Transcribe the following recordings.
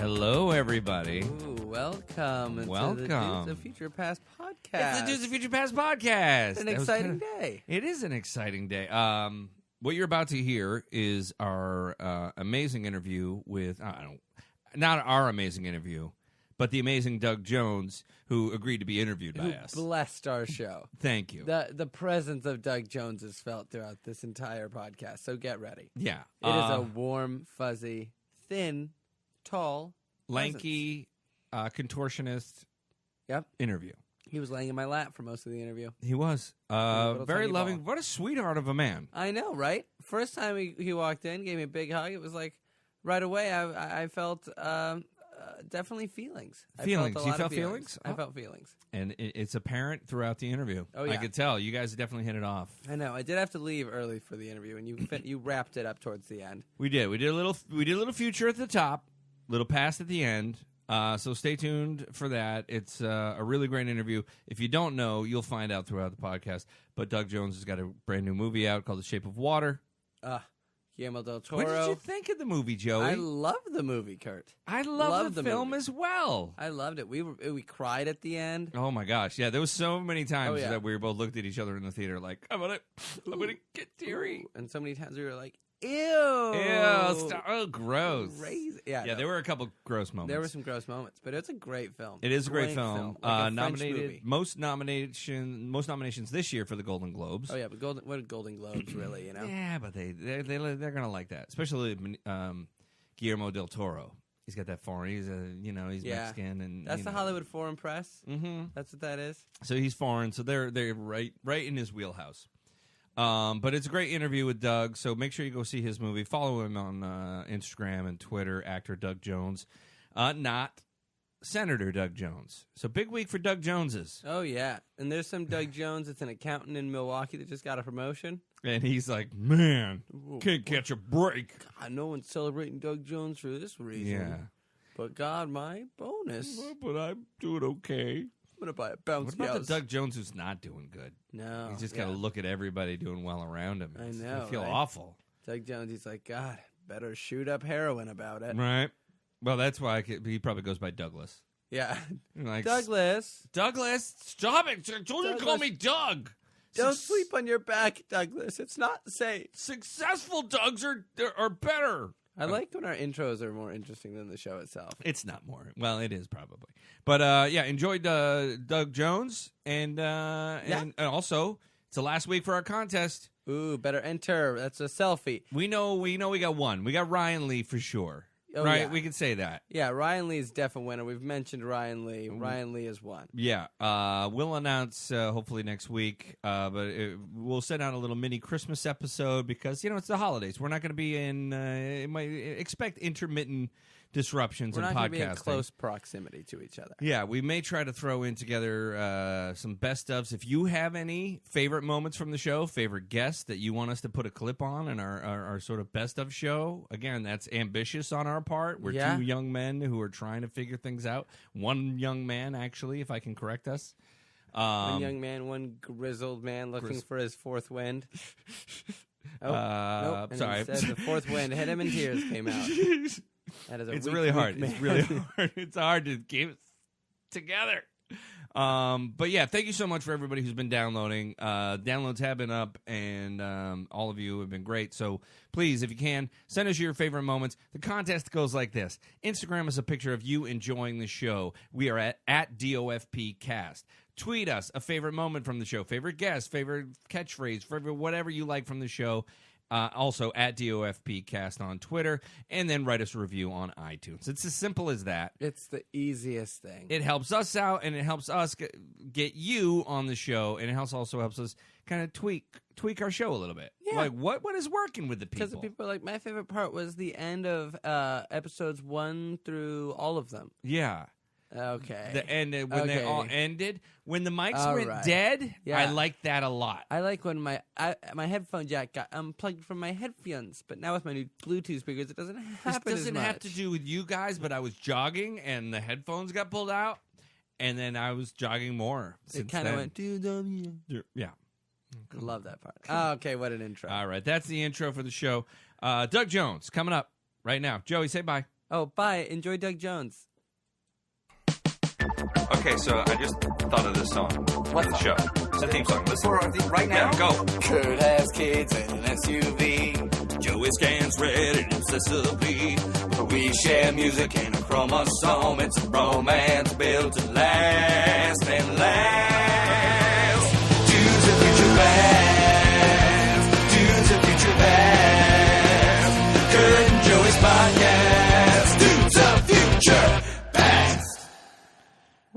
Hello, everybody. Ooh, welcome. Welcome. To the Dudes of Future Past podcast. It's the Dudes of Future Past podcast. It's an exciting day. It is an exciting day. What you're about to hear is our amazing interview with, not our amazing interview, but the amazing Doug Jones, who agreed to be interviewed by us. Blessed our show. Thank you. The presence of Doug Jones is felt throughout this entire podcast, so get ready. Yeah. It is a warm, fuzzy, thin, tall, lanky, contortionist interview. He was laying in my lap for most of the interview. He was. Very loving. Ball. What a sweetheart of a man. I know, right? First time he walked in, gave me a big hug. It was like right away I felt definitely feelings. Feelings. You felt feelings? I felt feelings. And it's apparent throughout the interview. Oh, yeah. I could tell. You guys definitely hit it off. I know. I did have to leave early for the interview, and you wrapped it up towards the end. We did. We did a little future at the top, little past at the end. So stay tuned for that. It's a really great interview. If you don't know, you'll find out throughout the podcast. But Doug Jones has got a brand new movie out called The Shape of Water. Guillermo del Toro. What did you think of the movie, Joey? I love the movie, Kurt. I love the film movie as well. I loved it. We cried at the end. Oh my gosh! Yeah, there was so many times yeah. that we were both looked at each other in the theater like, I'm gonna get teary. Ooh. And so many times we were like, ew. Ew, oh, gross. Crazy. Yeah, there were a couple gross moments. There were some gross moments, but it's a great film. It is a great film. Like a nominated movie. most nominations this year for the Golden Globes. Oh yeah, but what are Golden Globes really? You know? Yeah, but they're gonna like that, especially Guillermo del Toro. He's got that foreign. He's Mexican, and that's the Hollywood Foreign Press. Mm-hmm. That's what that is. So he's foreign. So they're right in his wheelhouse. But it's a great interview with Doug, so make sure you go see his movie. Follow him on Instagram and Twitter, actor Doug Jones, not Senator Doug Jones. So big week for Doug Joneses. Oh, yeah. And there's some Doug Jones that's an accountant in Milwaukee that just got a promotion. And he's like, man, can't catch a break. God, no one's celebrating Doug Jones for this reason. Yeah. But God, my bonus. Well, but I'm doing okay. I'm going to buy a bouncy What about house. the Doug Jones who's not doing good? No. He's just got to look at everybody doing well around him. I know. I feel right? awful. Doug Jones, he's like, God, better shoot up heroin about it. Right. Well, that's why he probably goes by Douglas. Yeah. Like, Douglas, stop it. I told you to call me Doug. don't sleep on your back, Douglas. It's not safe. Successful Dougs are better. I like when our intros are more interesting than the show itself. It's not more. Well, it is probably. But, enjoyed Doug Jones. And also, it's the last week for our contest. Ooh, better enter. That's a selfie. We know we got one. We got Ryan Lee for sure. Oh, right? yeah. We can say that. Yeah, Ryan Lee is definitely a winner. We've mentioned Ryan Lee. Ryan Lee is one. Yeah. We'll announce hopefully next week. But we'll send out a little mini Christmas episode because, it's the holidays. We're not going to be expect intermittent disruptions in podcasting. We're not going to be in close proximity to each other. Yeah, we may try to throw in together some best ofs. If you have any favorite moments from the show, favorite guests that you want us to put a clip on in our sort of best of show, again, that's ambitious on our part. We're two young men who are trying to figure things out. One young man, actually, if I can correct us. One young man, one grizzled man looking for his fourth wind. Nope. And sorry. instead, the fourth wind hit him and tears came out. That is It's really hard. It's really hard. It's hard to keep it together. But yeah, thank you so much for everybody who's been downloading. Downloads have been up, and all of you have been great. So please, if you can, send us your favorite moments. The contest goes like this. Instagram is a picture of you enjoying the show. We are at DOFPcast. Tweet us a favorite moment from the show, favorite guest, favorite catchphrase, favorite whatever you like from the show. Also at DOFPcast on Twitter, and then write us a review on iTunes. It's as simple as that. It's the easiest thing. It helps us out, and it helps us get you on the show, and it also helps us kind of tweak our show a little bit. Yeah. Like, what is working with the people? Because the people are like, my favorite part was the end of episodes 1 through all of them. Yeah. Okay. The end when they all ended. When the mics All went right. dead, Yeah. I liked that a lot. I like when my headphone jack got unplugged from my headphones, but now with my new Bluetooth speakers, it doesn't happen as much. This doesn't have to do with you guys, but I was jogging and the headphones got pulled out, and then I was jogging more. It kind of went, yeah. Love that part. Oh, okay, what an intro. All right, that's the intro for the show. Doug Jones coming up right now. Joey, say bye. Oh, bye. Enjoy Doug Jones. Okay, so I just thought of this song. What for the song? show? It's a theme song. Listen. Right now? Yeah, go. Kurt has kids and an SUV. Joey scans Reddit obsessively. We share music and a chromosome. It's a romance built to last and last. Dudes of future past. Dudes of future past. Kurt and Joey's podcast. Dudes of future past.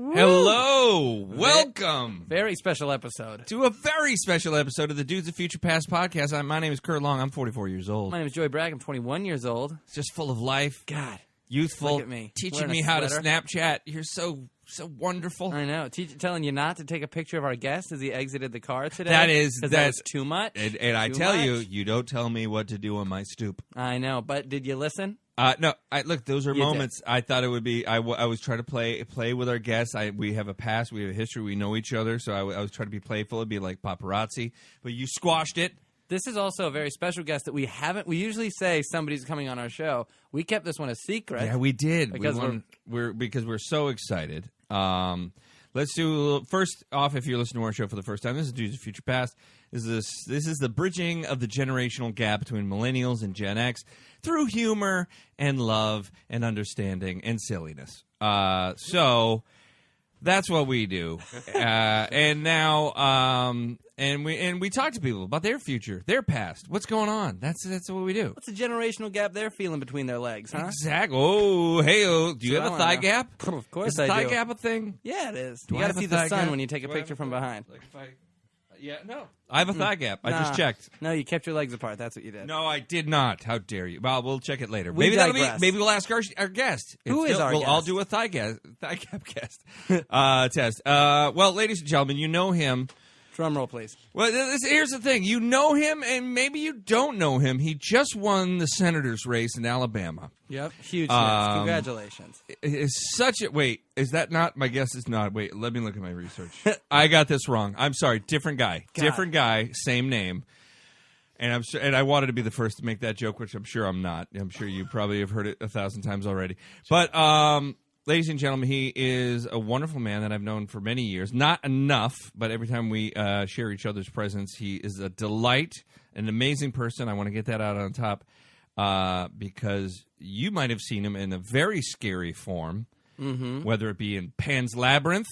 Hello, welcome Very special episode. to a very special episode of the Dudes of Future Past podcast. My name is Kurt Long. I'm 44 years old. My name is Joey Bragg. I'm 21 years old. It's just full of life, God, youthful. look at me. Teaching Wearing a me how to sweater. Snapchat. You're so wonderful. I know. Telling you not to take a picture of our guest as he exited the car today. That is- because that- that was too much. And I Too tell much. you don't tell me what to do on my stoop. I know, but did you listen? No, look, those are You moments. I thought it would be. I was trying to play with our guests. We have a past, we have a history, we know each other. So I was trying to be playful. It'd be like paparazzi, but you squashed it. This is also a very special guest that we haven't. We usually say somebody's coming on our show. We kept this one a secret. Yeah, we did Because we're so excited. Let's do a little, first off. If you're listening to our show for the first time, this is Dudes of Future Past. This is the bridging of the generational gap between millennials and Gen X through humor and love and understanding and silliness. So that's what we do. And now and we talk to people about their future, their past, what's going on. That's what we do. What's the generational gap they're feeling between their legs, huh? Exactly. Oh, hey, do you So have I a wanna thigh know. gap? Of course Is the I thigh do. gap a thing? Yeah, it is. Do You I got have to a see the thigh sun gap? when you take a Do I have picture from thigh- behind. Like if no. I have a thigh gap. I just Nah. checked. No, you kept your legs apart. That's what you did. No, I did not. How dare you? Well, we'll check it later. We Maybe digress. maybe we'll ask our guest. Who is our We'll all guest? do a thigh gap test. Test. Well, ladies and gentlemen, you know him. Drum roll, please. Well, here's the thing. You know him, and maybe you don't know him. He just won the senator's race in Alabama. Yep. Huge. Um, Congratulations. It's such a wait. Is that not? My guess is not. Wait, let me look at my research. I got this wrong. I'm sorry. Different guy. God. Different guy. Same name. And I wanted to be the first to make that joke, which I'm sure I'm not. I'm sure you probably have heard it 1,000 times already. But ladies and gentlemen, he is a wonderful man that I've known for many years. Not enough, but every time we share each other's presence, he is a delight, an amazing person. I want to get that out on top because you might have seen him in a very scary form, whether it be in Pan's Labyrinth,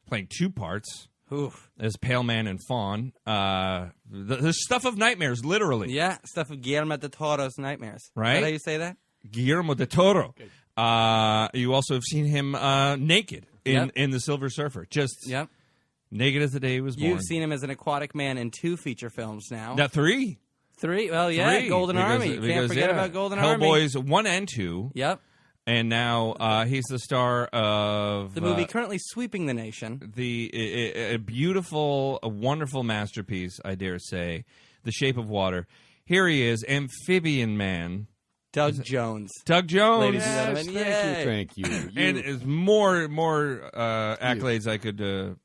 playing two parts Oof. as Pale Man and Fawn. The stuff of nightmares, literally. Yeah. Stuff of Guillermo del Toro's nightmares. Right? Is that how you say that? Guillermo del Toro. You also have seen him naked Yep. in The Silver Surfer. Just Yep. naked as the day he was born. You've seen him as an aquatic man in 2 feature films now. That 3. 3? Well, yeah. Three, Golden because- Army. You can't because, forget yeah, about Golden Army. Hellboys 1 and 2. Yep. And now he's the star of The movie currently sweeping the nation. a beautiful, a wonderful masterpiece, I dare say, The Shape of Water. Here he is, Amphibian Man, Doug Jones. Doug Jones. Ladies and gentlemen, yay. Thank you. And is more accolades I could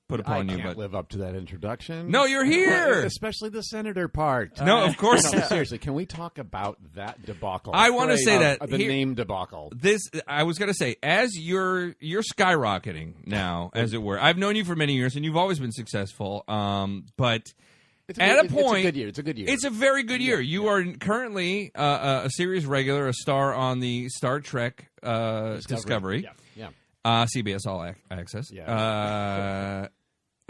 put upon I you, can't but live up to that introduction. no, you're here. Especially the senator part. No, of course. No, seriously, can we talk about that debacle? I want to say that the here- name debacle. This I was going to say, as you're skyrocketing now, as it were. I've known you for many years, and you've always been successful. But It's at a it's point, a good year. It's a good year. it's a very good year. You are currently a series regular, a star on the Star Trek Discovery. Yeah. CBS All Access. Yeah.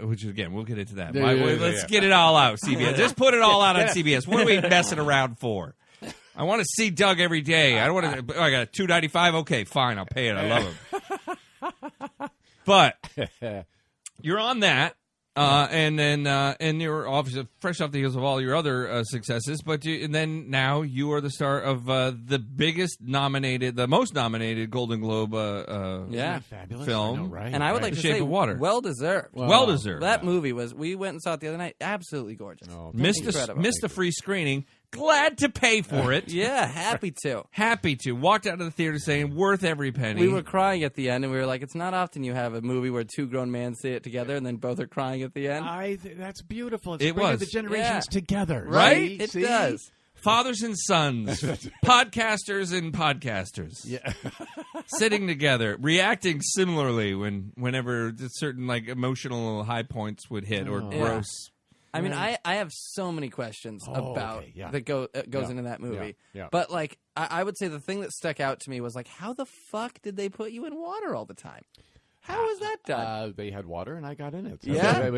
Which again, we'll get into that. Yeah, yeah, yeah, Let's yeah. get it all out, CBS. Just put it all out on CBS. What are we messing around for? I want to see Doug every day. I don't want to. I got $2.95. Okay, fine. I'll pay it. I love him. But you're on that. And you're obviously fresh off the heels of all your other successes, and then now you are the star of the most nominated Golden Globe Yeah. Fabulous. film. I know, right? And I would right. like The to Shape say, of Water. well deserved. Well deserved. That movie was. We went and saw it the other night. Absolutely gorgeous. Oh, Missed Incredible. the free screening. Glad to pay for it. Yeah, happy to. Happy to. Walked out of the theater saying worth every penny. We were crying at the end, and we were like, "It's not often you have a movie where 2 grown men see it together, and then both are crying at the end." That's beautiful. It's It bringing was. the generations Yeah. together. Right? See? It See? does. Fathers and sons, podcasters and podcasters, sitting together, reacting similarly whenever certain like emotional high points would hit or gross. I mean, I have so many questions about that goes into that movie. Yeah. But like, I would say the thing that stuck out to me was like, how the fuck did they put you in water all the time? How was that done? They had water, and I got in it. Yeah?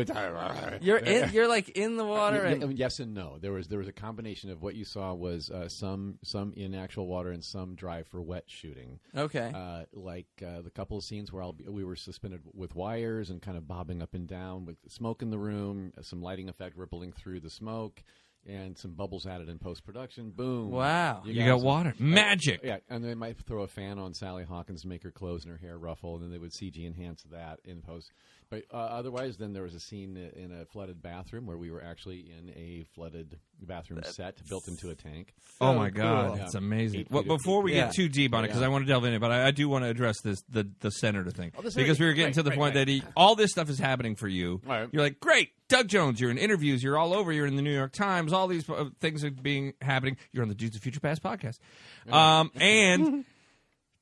You're like in the water. And... Yes and no. There was a combination of what you saw was some in actual water and some dry for wet shooting. Okay. Like the couple of scenes where we were suspended with wires and kind of bobbing up and down with smoke in the room, some lighting effect rippling through the smoke. And some bubbles added in post-production. Boom. Wow. You got water. Magic. Yeah, and they might throw a fan on Sally Hawkins to make her clothes and her hair ruffle, and then they would CG enhance that in post. But otherwise, then there was a scene in a flooded bathroom where we were actually in a flooded bathroom set built into a tank. Oh, my God. cool. That's amazing. 8 Well, feet of before we Yeah. get too deep on it, because I want to delve in it, but I do want to address the senator thing. Oh, the because we were getting to the point that all this stuff is happening for you. Right. You're like, great, Doug Jones, you're in interviews, you're all over, you're in the New York Times, all these things are happening. You're on the Dudes of Future Past podcast. And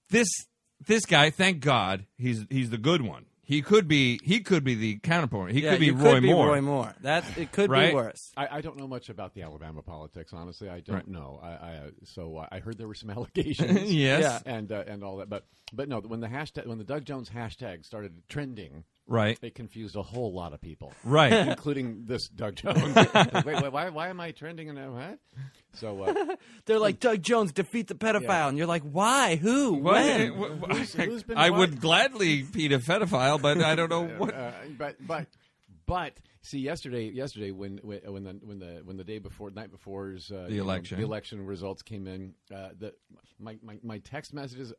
this guy, thank God, he's the good one. He could be the counterpart. He could be Roy Moore. Roy Moore. It could Right? be worse. I don't know much about the Alabama politics, honestly. I don't know. So I heard there were some allegations. Yes. Yeah. And all that. But no, when the Doug Jones hashtag started trending, Right. it confused a whole lot of people. Right. Including this Doug Jones. wait, why am I trending in that? What? So They're like, Doug Jones, defeat the pedophile. And you're like, why? Who? When? who's been I what? would gladly beat a pedophile, but I don't know what. But see, yesterday when the day before, night before's The election. the election results came in, my text messages,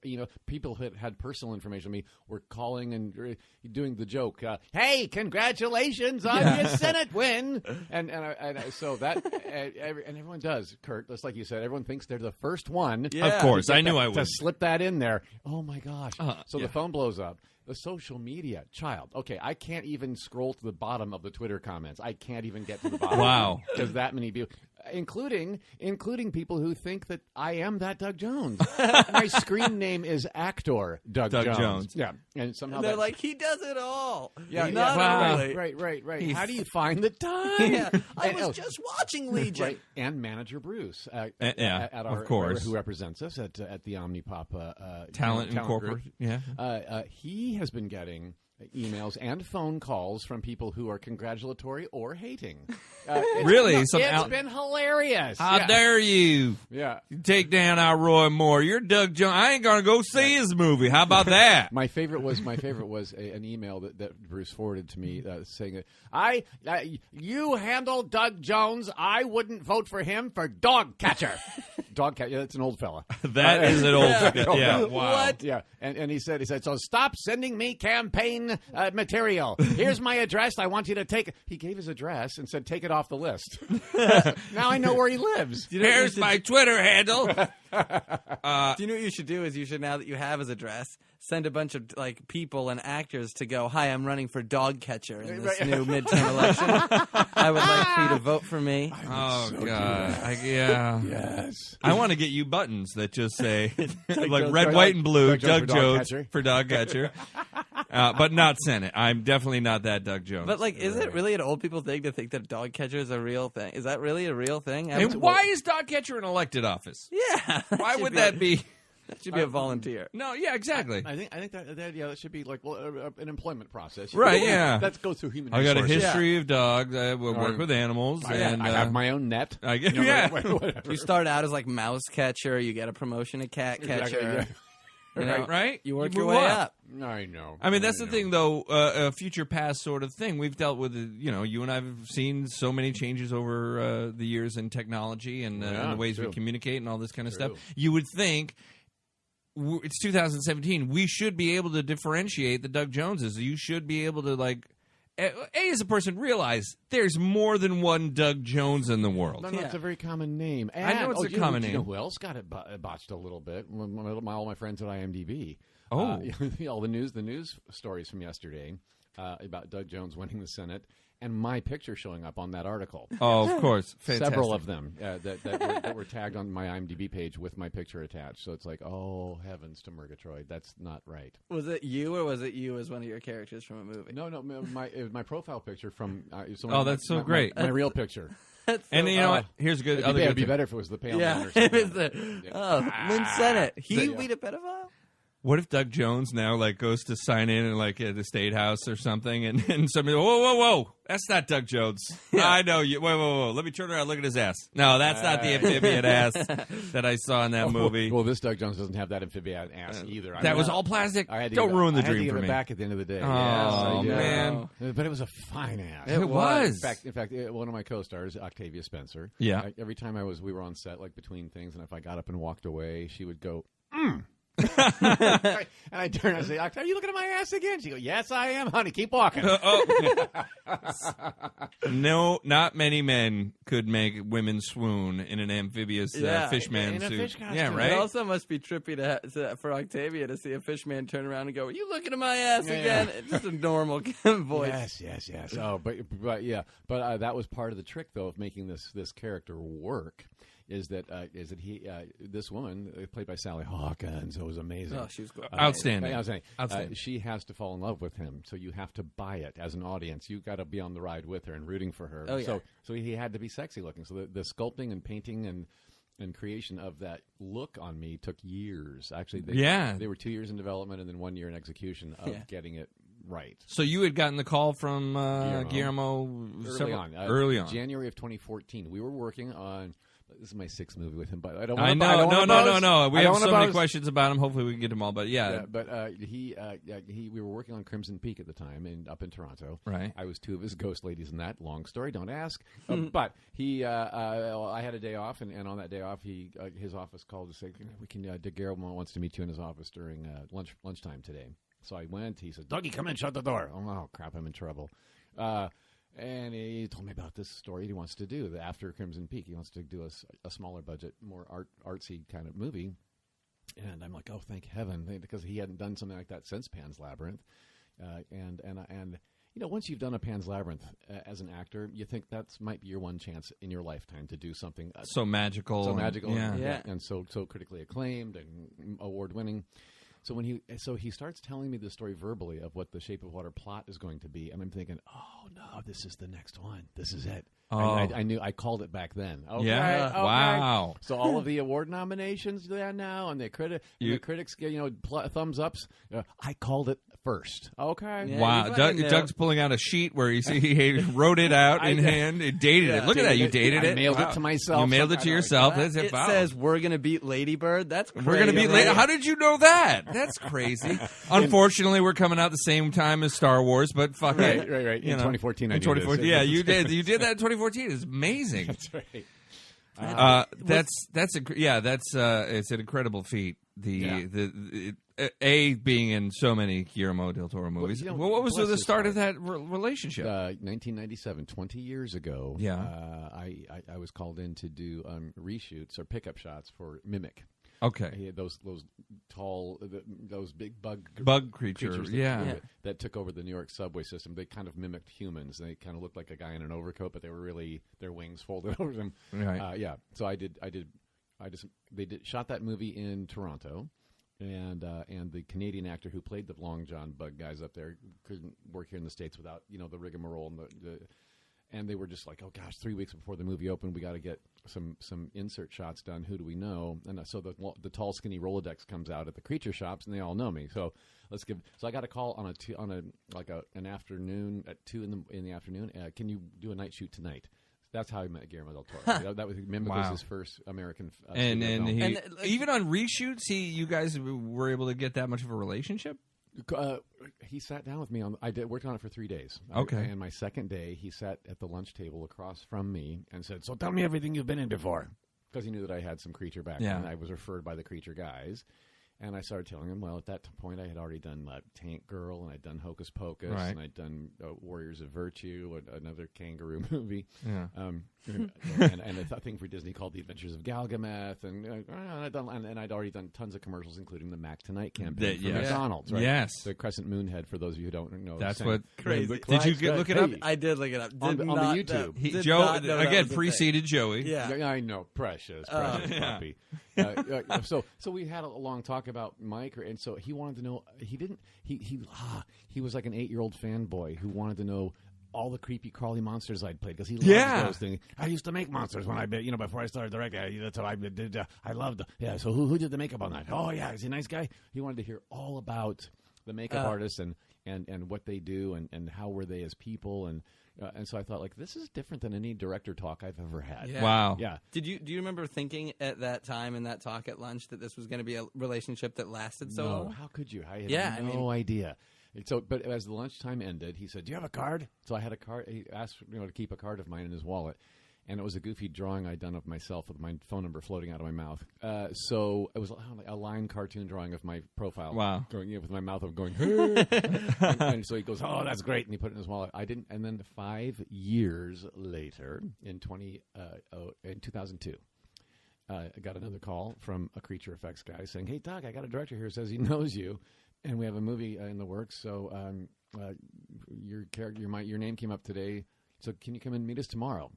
people had personal information on me, were calling and doing the joke, hey, congratulations on your Senate win, and so that and everyone does, Kurt, just like you said, everyone thinks they're the first one. Yeah. Of course, I knew I to would. slip that in there. Oh my gosh! So yeah. the phone blows up. The social media, child. Okay, I can't even scroll to the bottom of the Twitter comments. I can't even get to the bottom. Wow. Because that many people, including people who think that I am that Doug Jones. My screen name is actor Doug Jones. Yeah, and somehow They're like, he does it all. yeah, Not Wow. really. right. How do you find the time? Yeah. I And- was just watching Legion. Right, and manager Bruce, yeah, at our, of course. who represents us at the Omnipop Talent group. Incorporated. Yeah. He has been getting emails and phone calls from people who are congratulatory or hating. Really? It's Some been hilarious. How dare you Yeah. take down our Roy Moore? You're Doug Jones. I ain't gonna go see his movie. How about that? My favorite was an email that Bruce forwarded to me saying, you handle Doug Jones. I wouldn't vote for him for dog catcher. Dog catcher. That's an old fella. That is an old. Yeah. Wow. What? Yeah, and he said, so stop sending me campaign material. Here's my address. I want you to take it. He gave his address and said, take it off the list. Now I know where he lives. Here's my Twitter handle. Do you know what you should do? Is you should, now that you have his address, send a bunch of like people and actors to go, hi, I'm running for dog catcher in this new midterm election. I would like for you to vote for me. Oh God. Yeah. Yes. I want to get you buttons that just say like Jones, red, white, and blue. Doug Doug Jones Jones for dog catcher. But not Senate. I'm definitely not that Doug Jones. But like, is it really an old people thing to think that dog catcher is a real thing? Is that really a real thing? And why is dog catcher an elected office? Yeah. Why would that be? That should be a volunteer. No, yeah, exactly. I think that should be like an employment process. Right, yeah. Let's go through human I got a resources. history of dogs. I work with animals, and I have my own net. I get, You know, yeah. whatever. You start out as like mouse catcher, you get a promotion to cat catcher. Exactly, You know, Right? You work You your move way up. up. I know. I mean, that's the thing, though, a future past sort of thing. We've dealt with, you and I have seen so many changes over the years in technology and the ways we communicate and all this kind of stuff. You would think, it's 2017, we should be able to differentiate the Doug Joneses. You should be able to, like, as a person, realize there's more than one Doug Jones in the world. No, it's a very common name. I know it's a common You know name. who else got it botched a little bit? All my friends at IMDb. Oh. All the news stories from yesterday about Doug Jones winning the Senate. and my picture showing up on that article. Oh, of course. Fantastic. Several of them that were tagged on my IMDb page with my picture attached. So it's like, oh, heavens to Murgatroyd. That's not right. Was it you, or was it you as one of your characters from a movie? No, it was my profile picture from... that's so great. My real picture. And you know what? Here's a good. It'd be better if it was the pale man or it something. was Lynn Sennett. He beat a pedophile? What if Doug Jones now goes to sign in at the State House or something, and somebody, whoa, that's not Doug Jones. I know you. Whoa, let me turn around, look at his ass. No, that's not the amphibian ass that I saw in that movie. Well, this Doug Jones doesn't have that amphibian ass either. That was all plastic. Don't ruin the dream for me. I had to give it back at the end of the day. Oh, yes, man. But it was a fine ass. It was. In fact, one of my co-stars, Octavia Spencer. Yeah. Every time we were on set, between things, and if I got up and walked away, she would go, and I turn and I say, "Are you looking at my ass again?" She goes, "Yes, I am, honey. Keep walking." No, not many men could make women swoon in an amphibious fishman in a suit. Fish costume. Yeah, right. It also must be trippy for Octavia to see a fishman turn around and go, "Are you looking at my ass again?" It's just a normal voice. Yes. Oh, but that was part of the trick, though, of making this character work. Is that he this woman played by Sally Hawkins? It was amazing. Oh, she was good. Outstanding. Outstanding. She has to fall in love with him, so you have to buy it as an audience. You got to be on the ride with her and rooting for her. Oh, yeah. So he had to be sexy looking. So the sculpting and painting and creation of that look on me took years. Actually, they were 2 years in development and then 1 year in execution of getting it right. So you had gotten the call from Guillermo early on. January of 2014. We were working on. This is my sixth movie with him, but I don't. No. We have so many questions about him. Hopefully, we can get them all. But we were working on Crimson Peak at the time, up in Toronto. Right. I was two of his ghost ladies in that. Long story, don't ask. But I had a day off, and on that day off, his office called to say, Guillermo wants to meet you in his office during lunchtime today. So I went. He said, "Dougie, come in, shut the door." Oh crap, I'm in trouble. And he told me about this story he wants to do after Crimson Peak. He wants to do a smaller budget, more artsy kind of movie. And I'm like, oh, thank heaven, because he hadn't done something like that since Pan's Labyrinth. And once you've done a Pan's Labyrinth as an actor, you think that might be your one chance in your lifetime to do something so magical, and so critically acclaimed and award winning. So he starts telling me the story verbally of what the Shape of Water plot is going to be, and I'm thinking, oh no, this is the next one. This is it. Oh. I knew. I called it back then. Okay, yeah. Okay. Wow. So all of the award nominations there now, and the critics, thumbs ups. I called it first. Okay. Yeah, wow. Doug's pulling out a sheet where he wrote it out in hand. He dated it. Look at that. You dated it. I mailed it to myself. You mailed it to yourself. It says we're going to beat Lady Bird. That's crazy. We're going to beat Lady. How did you know that? That's crazy. Unfortunately, we're coming out the same time as Star Wars, but fuck it. Right. In 2014, in 2014, yeah, you did. You did that in 2014. It's amazing. That's right. It's an incredible feat. Being in so many Guillermo del Toro movies. What was the start of that relationship? 1997, 20 years ago. Yeah, I was called in to do reshoots or pickup shots for Mimic. Okay, he had those tall, those big bug creatures that took over the New York subway system. They kind of mimicked humans. They kind of looked like a guy in an overcoat, but they were really their wings folded over them. Right. So they shot that movie in Toronto, and the Canadian actor who played the Long John Bug guys up there couldn't work here in the States without the rigmarole and they were just like, oh gosh, 3 weeks before the movie opened, we got to get some insert shots done. Who do we know? And so the tall, skinny Rolodex comes out at the creature shops, and they all know me. So So I got a call on an afternoon at 2 in the afternoon. Can you do a night shoot tonight? That's how I met Guillermo del Toro. That was his first American. And even on reshoots, you guys were able to get that much of a relationship. He sat down with me worked on it for 3 days. Okay. And my second day, he sat at the lunch table across from me and said, "So tell me everything you've been in before," because he knew that I had some creature background. I was referred by the creature guys. And I started telling him, well, at that point I had already done Tank Girl, and I'd done Hocus Pocus, Right. and I'd done Warriors of Virtue, another kangaroo movie. Yeah. And a thing for Disney called The Adventures of Galgameth, and I'd already done tons of commercials, including the Mac Tonight campaign for McDonald's, right? Yes. The Crescent Moon Head, for those of you who don't know. That's what Crazy. Did you look it up? I did look it up. On the YouTube. Joe again preceded Joey. Yeah. I know, precious puppy. So we had a long talk about Mike, and so he wanted to know. He was like an 8-year-old fanboy who wanted to know all the creepy crawly monsters I'd played, because he loved those things. I used to make monsters when before I started directing. That's how I did. I loved. Yeah. So who did the makeup on that? Oh yeah, is he a nice guy? He wanted to hear all about the makeup artists and what they do and how were they as people and so I thought, like, this is different than any director talk I've ever had. Yeah. Wow. Yeah. Do you remember thinking at that time in that talk at lunch that this was going to be a relationship that lasted so long? How could you? I had no idea. So, but as the lunchtime ended, he said, "Do you have a card?" So I had a card. He asked to keep a card of mine in his wallet, and it was a goofy drawing I'd done of myself with my phone number floating out of my mouth. So it was like a line cartoon drawing of my profile. Wow. Going with my mouth going, hey. and so he goes, "Oh, that's great," and he put it in his wallet. I didn't. And then 5 years later, in 2002. I got another call from a creature effects guy saying, "Hey, Doug, I got a director here who says he knows you, and we have a movie in the works. So your name came up today. So can you come and meet us tomorrow?"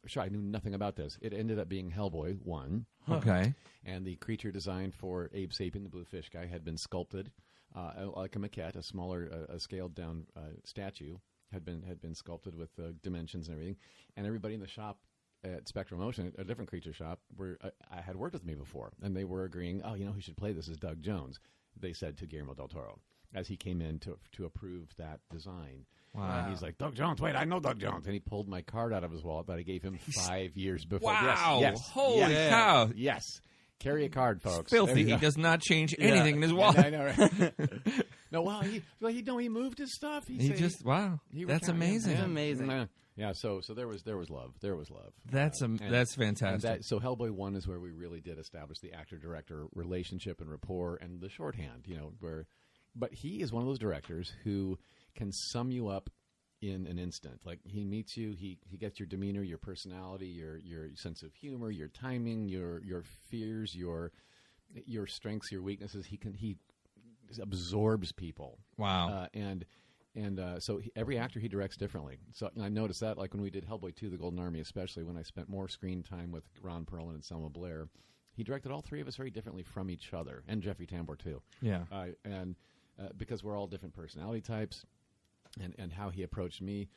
Sure, I knew nothing about this. It ended up being Hellboy 1. Okay. And the creature design for Abe Sapien, the blue fish guy, had been sculpted like a maquette, a smaller, scaled down statue had been sculpted with dimensions and everything. And everybody in the shop at Spectral Motion, a different creature shop, where I had worked with me before, and they were agreeing, "Oh, who should play this is Doug Jones," they said to Guillermo del Toro, as he came in to approve that design. Wow. And he's like, "Doug Jones, wait, I know Doug Jones." And he pulled my card out of his wallet that I gave him 5 years before. Wow. Yes. Holy cow. Yes. Carry a card, folks. Filthy. He does not change anything in his wallet. I know, right? No, well, he moved his stuff. Wow. That's amazing. That's amazing. Yeah, so there was love. There was love. That's fantastic. And so Hellboy 1 is where we really did establish the actor-director relationship and rapport and the shorthand, but he is one of those directors who can sum you up in an instant. Like, he meets you, he gets your demeanor, your personality, your sense of humor, your timing, your fears, your strengths, your weaknesses. He absorbs people. Wow. So every actor he directs differently. So I noticed that, like when we did Hellboy 2, The Golden Army, especially when I spent more screen time with Ron Perlman and Selma Blair, he directed all three of us very differently from each other, and Jeffrey Tambor too. Yeah. Because we're all different personality types, and how he approached me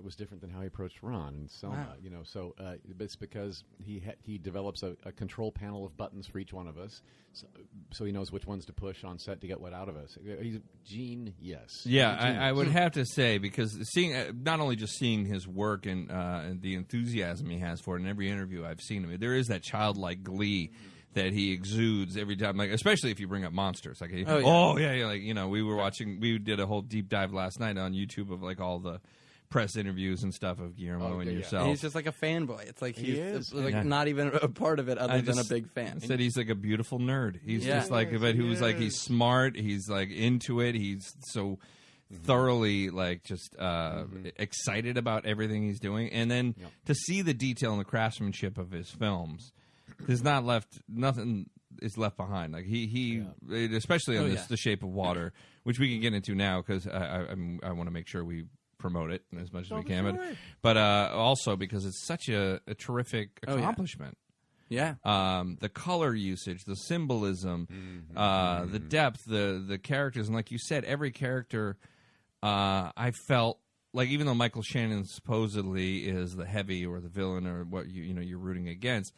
was different than how he approached Ron and Selma. Wow. So it's because he develops a control panel of buttons for each one of us, so he knows which ones to push on set to get what out of us. He's a genius. Yeah, I would have to say, because not only just seeing his work and the enthusiasm he has for it in every interview I've seen him, there is that childlike glee that he exudes every time, like, especially if you bring up monsters. Like, we did a whole deep dive last night on YouTube of like all the press interviews and stuff of Guillermo and yourself. He's just like a fanboy. It's like he's not even a part of it other than a big fan. Said he's like a beautiful nerd. He's just like, but who's like, he's smart. He's like into it. He's so thoroughly like just excited about everything he's doing. And then to see the detail and the craftsmanship of his films, there's nothing is left behind. Like he especially on The Shape of Water, which we can get into now because I want to make sure we promote it as much as we can, but also because it's such a terrific accomplishment. Yeah. The color usage, the symbolism, the depth, the characters, and like you said, every character I felt like, even though Michael Shannon supposedly is the heavy or the villain or what you're rooting against,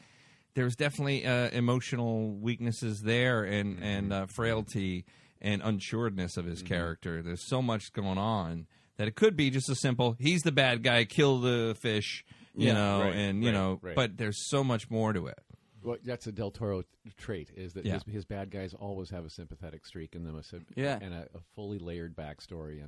there's definitely emotional weaknesses there and frailty and unsureness of his character. There's so much going on that it could be just a simple, he's the bad guy, kill the fish, but there's so much more to it. Well, that's a Del Toro trait, is that his bad guys always have a sympathetic streak in them, and a fully layered backstory,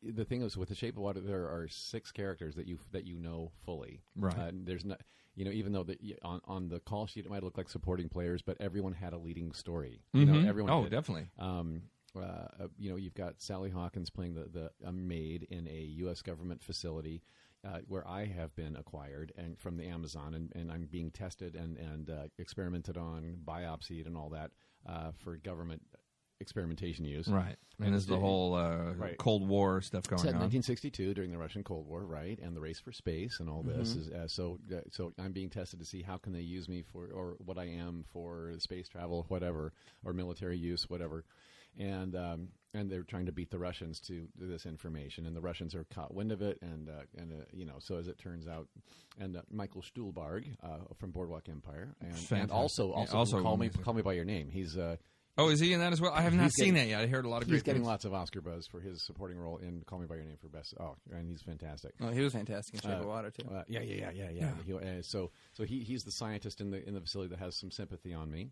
the thing is, with The Shape of Water, there are 6 characters that you know fully. Right. There's not, even though on the call sheet it might look like supporting players, but everyone had a leading story. Everyone. Did. Definitely. You've got Sally Hawkins playing a maid in a U.S. government facility where I have been acquired and from the Amazon, and I'm being tested and experimented on, biopsied, and all that for government experimentation use. Right. And there's the whole Cold War stuff going on. 1962 during the Russian Cold War, right? And the race for space and all this is so I'm being tested to see how can they use me for, or what I am for space travel, whatever, or military use, whatever. And they're trying to beat the Russians to this information, and the Russians are caught wind of it, and so as it turns out, and Michael Stuhlbarg from Boardwalk Empire, and also Call Me by Your Name. He's is he in that as well? I have not seen that yet. I heard a lot of great He's getting things. lots of Oscar buzz for his supporting role in Call Me by Your Name for best. Oh, and he's fantastic. Oh, he was fantastic in Shape of Water too. Yeah. So he's the scientist in the facility that has some sympathy on me.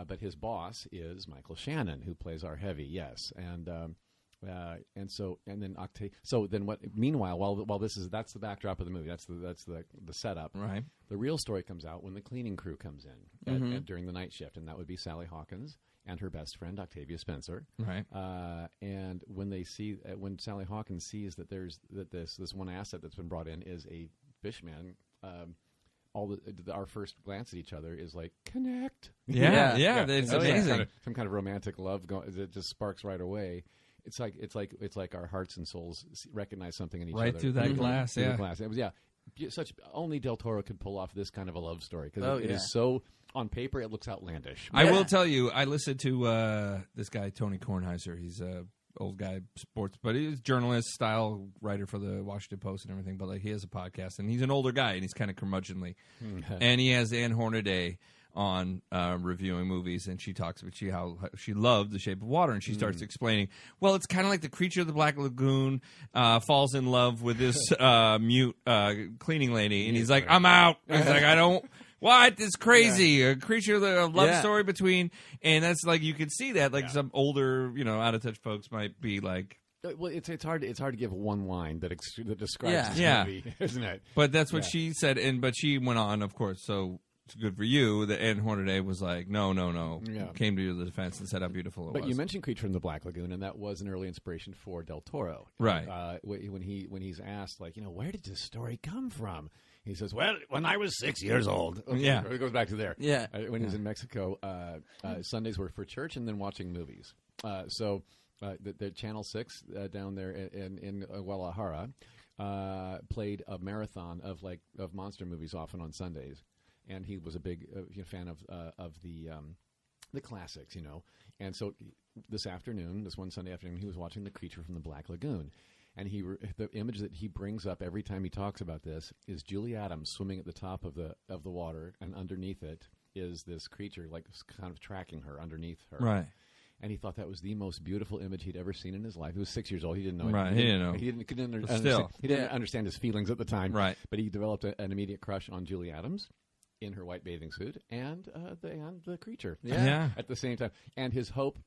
But his boss is Michael Shannon, who plays our heavy. Yes, Meanwhile, while that's the backdrop of the movie. That's the setup. Right. The real story comes out when the cleaning crew comes in during the night shift, and that would be Sally Hawkins and her best friend Octavia Spencer. Right. And when Sally Hawkins sees that this one asset that's been brought in is a fishman. Our first glance at each other is like connect. Yeah. It's amazing. Some kind of romantic love that just sparks right away. It's like our hearts and souls recognize something in each other right through that glass. Through the glass. It was only Del Toro could pull off this kind of a love story because it is so on paper it looks outlandish. I will tell you, I listened to this guy Tony Kornheiser. He's a old guy, sports, but he's journalist style writer for the Washington Post and everything. But he has a podcast, and he's an older guy, and he's kind of curmudgeonly. And he has Ann Hornaday on reviewing movies, and she talks about how she loved The Shape of Water, and she starts explaining, well, it's kind of like the creature of the Black Lagoon falls in love with this mute cleaning lady, and he's like, I'm out. He's like, I don't. What? It's crazy. A creature of the love story between, and that's like you could see that some older, out of touch folks might be like. Well, it's hard to give one line that describes this movie, isn't it? But that's what she said, but she went on, of course. So it's good for you that Ann Hornaday was like, no, came to the defense and said how beautiful it was. But you mentioned Creature from the Black Lagoon, and that was an early inspiration for Del Toro, right? When he's asked, like, where did this story come from? He says, well, when I was 6 years old. Okay, it goes back to there. Yeah. When he was in Mexico, Sundays were for church and then watching movies. So the Channel 6 down there in Guadalajara played a marathon of monster movies often on Sundays. And he was a big fan of the classics, And so this one Sunday afternoon, he was watching The Creature from the Black Lagoon. And the image that he brings up every time he talks about this is Julie Adams swimming at the top of the water, and underneath it is this creature, like kind of tracking her underneath her. Right. And he thought that was the most beautiful image he'd ever seen in his life. He was 6 years old. He didn't know. Right. He didn't know. He didn't understand his feelings at the time. Right. But he developed an immediate crush on Julie Adams in her white bathing suit and the creature. Yeah. At the same time, and his hope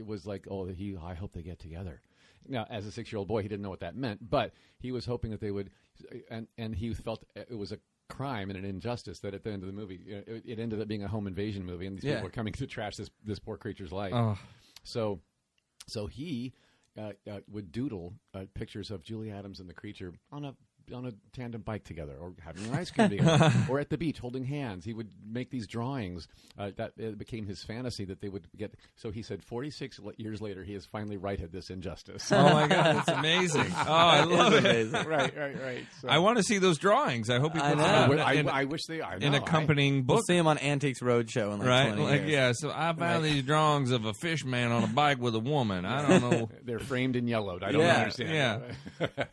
was like, I hope they get together. Now, as a 6-year-old boy, he didn't know what that meant, but he was hoping that they would, and he felt it was a crime and an injustice that at the end of the movie, it ended up being a home invasion movie, and these people were coming to trash this poor creature's life. Oh. So he would doodle pictures of Julie Adams and the creature on a tandem bike together, or having an ice cream together, or at the beach holding hands. He would make these drawings. That it became his fantasy that they would get. So he said 46 years later, he has finally righted this injustice. Oh, my God. It's amazing. Oh, I love it. Right. So. I want to see those drawings. I hope he puts I wish they are. In accompanying book. We'll see him on Antiques Roadshow in 20 years. Yeah, so I found these drawings of a fish man on a bike with a woman. I don't know. They're framed and yellowed. I don't understand.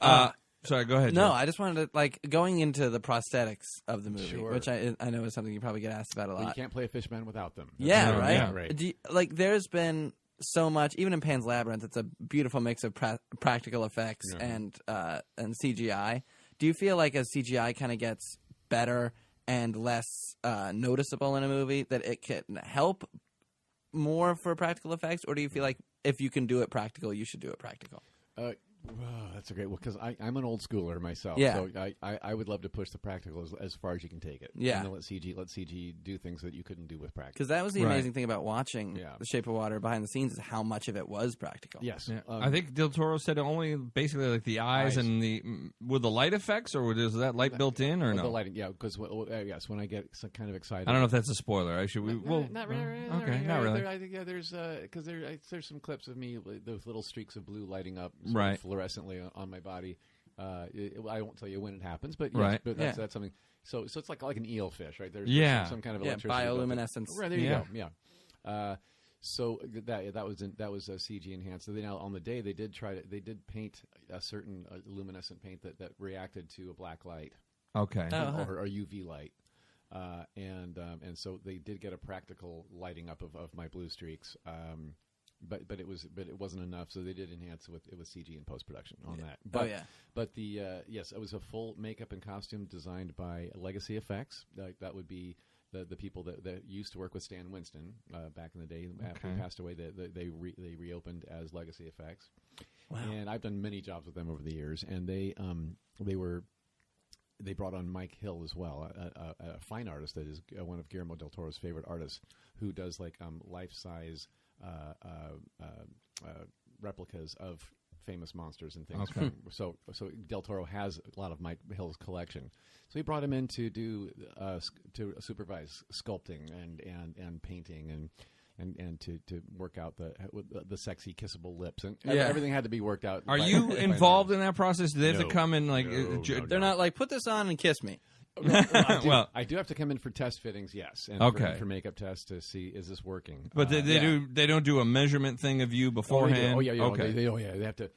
Yeah. Sorry, go ahead, Joe. No, I just wanted to, going into the prosthetics of the movie, which I know is something you probably get asked about a lot. Well, you can't play a fishman without them. Right? Yeah, right. There's been so much, even in Pan's Labyrinth, it's a beautiful mix of practical effects and CGI. Do you feel like as CGI kind of gets better and less noticeable in a movie, that it can help more for practical effects? Or do you feel like if you can do it practical, you should do it practical? Oh, that's a great one because I'm an old schooler myself. Yeah. So I would love to push the practical as far as you can take it. Yeah. And then let CG do things that you couldn't do with practical. Because that was the Right. amazing thing about watching The Shape of Water behind the scenes is how much of it was practical. Yes. Yeah. I think Del Toro said only basically like the eyes and the with the light effects, or is that light built in or no? The lighting, yeah. Because yes, when I get kind of excited, I don't know if that's a spoiler. Actually, not really. Okay, not really. I think there's because there's some clips of me with those little streaks of blue lighting up Right. fluorescently on my body. I won't tell you when it happens, but yes, Right. but that's something. So it's like an eelfish, right? There's some kind of Yeah, electricity. bioluminescence. Right, there you go. Yeah. So that was CG enhanced. So now on the day they did paint a certain luminescent paint that reacted to a black light Okay. or UV light. And so they did get a practical lighting up of my blue streaks, but it wasn't enough. So they did enhance it with CG in post production on that. But, but yes, it was a full makeup and costume designed by Legacy Effects. That would be the people that used to work with Stan Winston back in the day. After he passed away, they reopened as Legacy Effects. Wow. And I've done many jobs with them over the years, and they brought on Mike Hill as well, a fine artist that is one of Guillermo del Toro's favorite artists, who does like life-size replicas of famous monsters and things. Okay. So Del Toro has a lot of Mike Hill's collection. So he brought him in to do to supervise sculpting and painting and to work out the sexy kissable lips, and everything had to be worked out. Are you involved in that process? Do they have to come in like? They're not like, put this on and kiss me. I do have to come in for test fittings, yes, and for makeup tests to see is this working. But they don't do a measurement thing of you beforehand. Oh yeah. Okay. They have to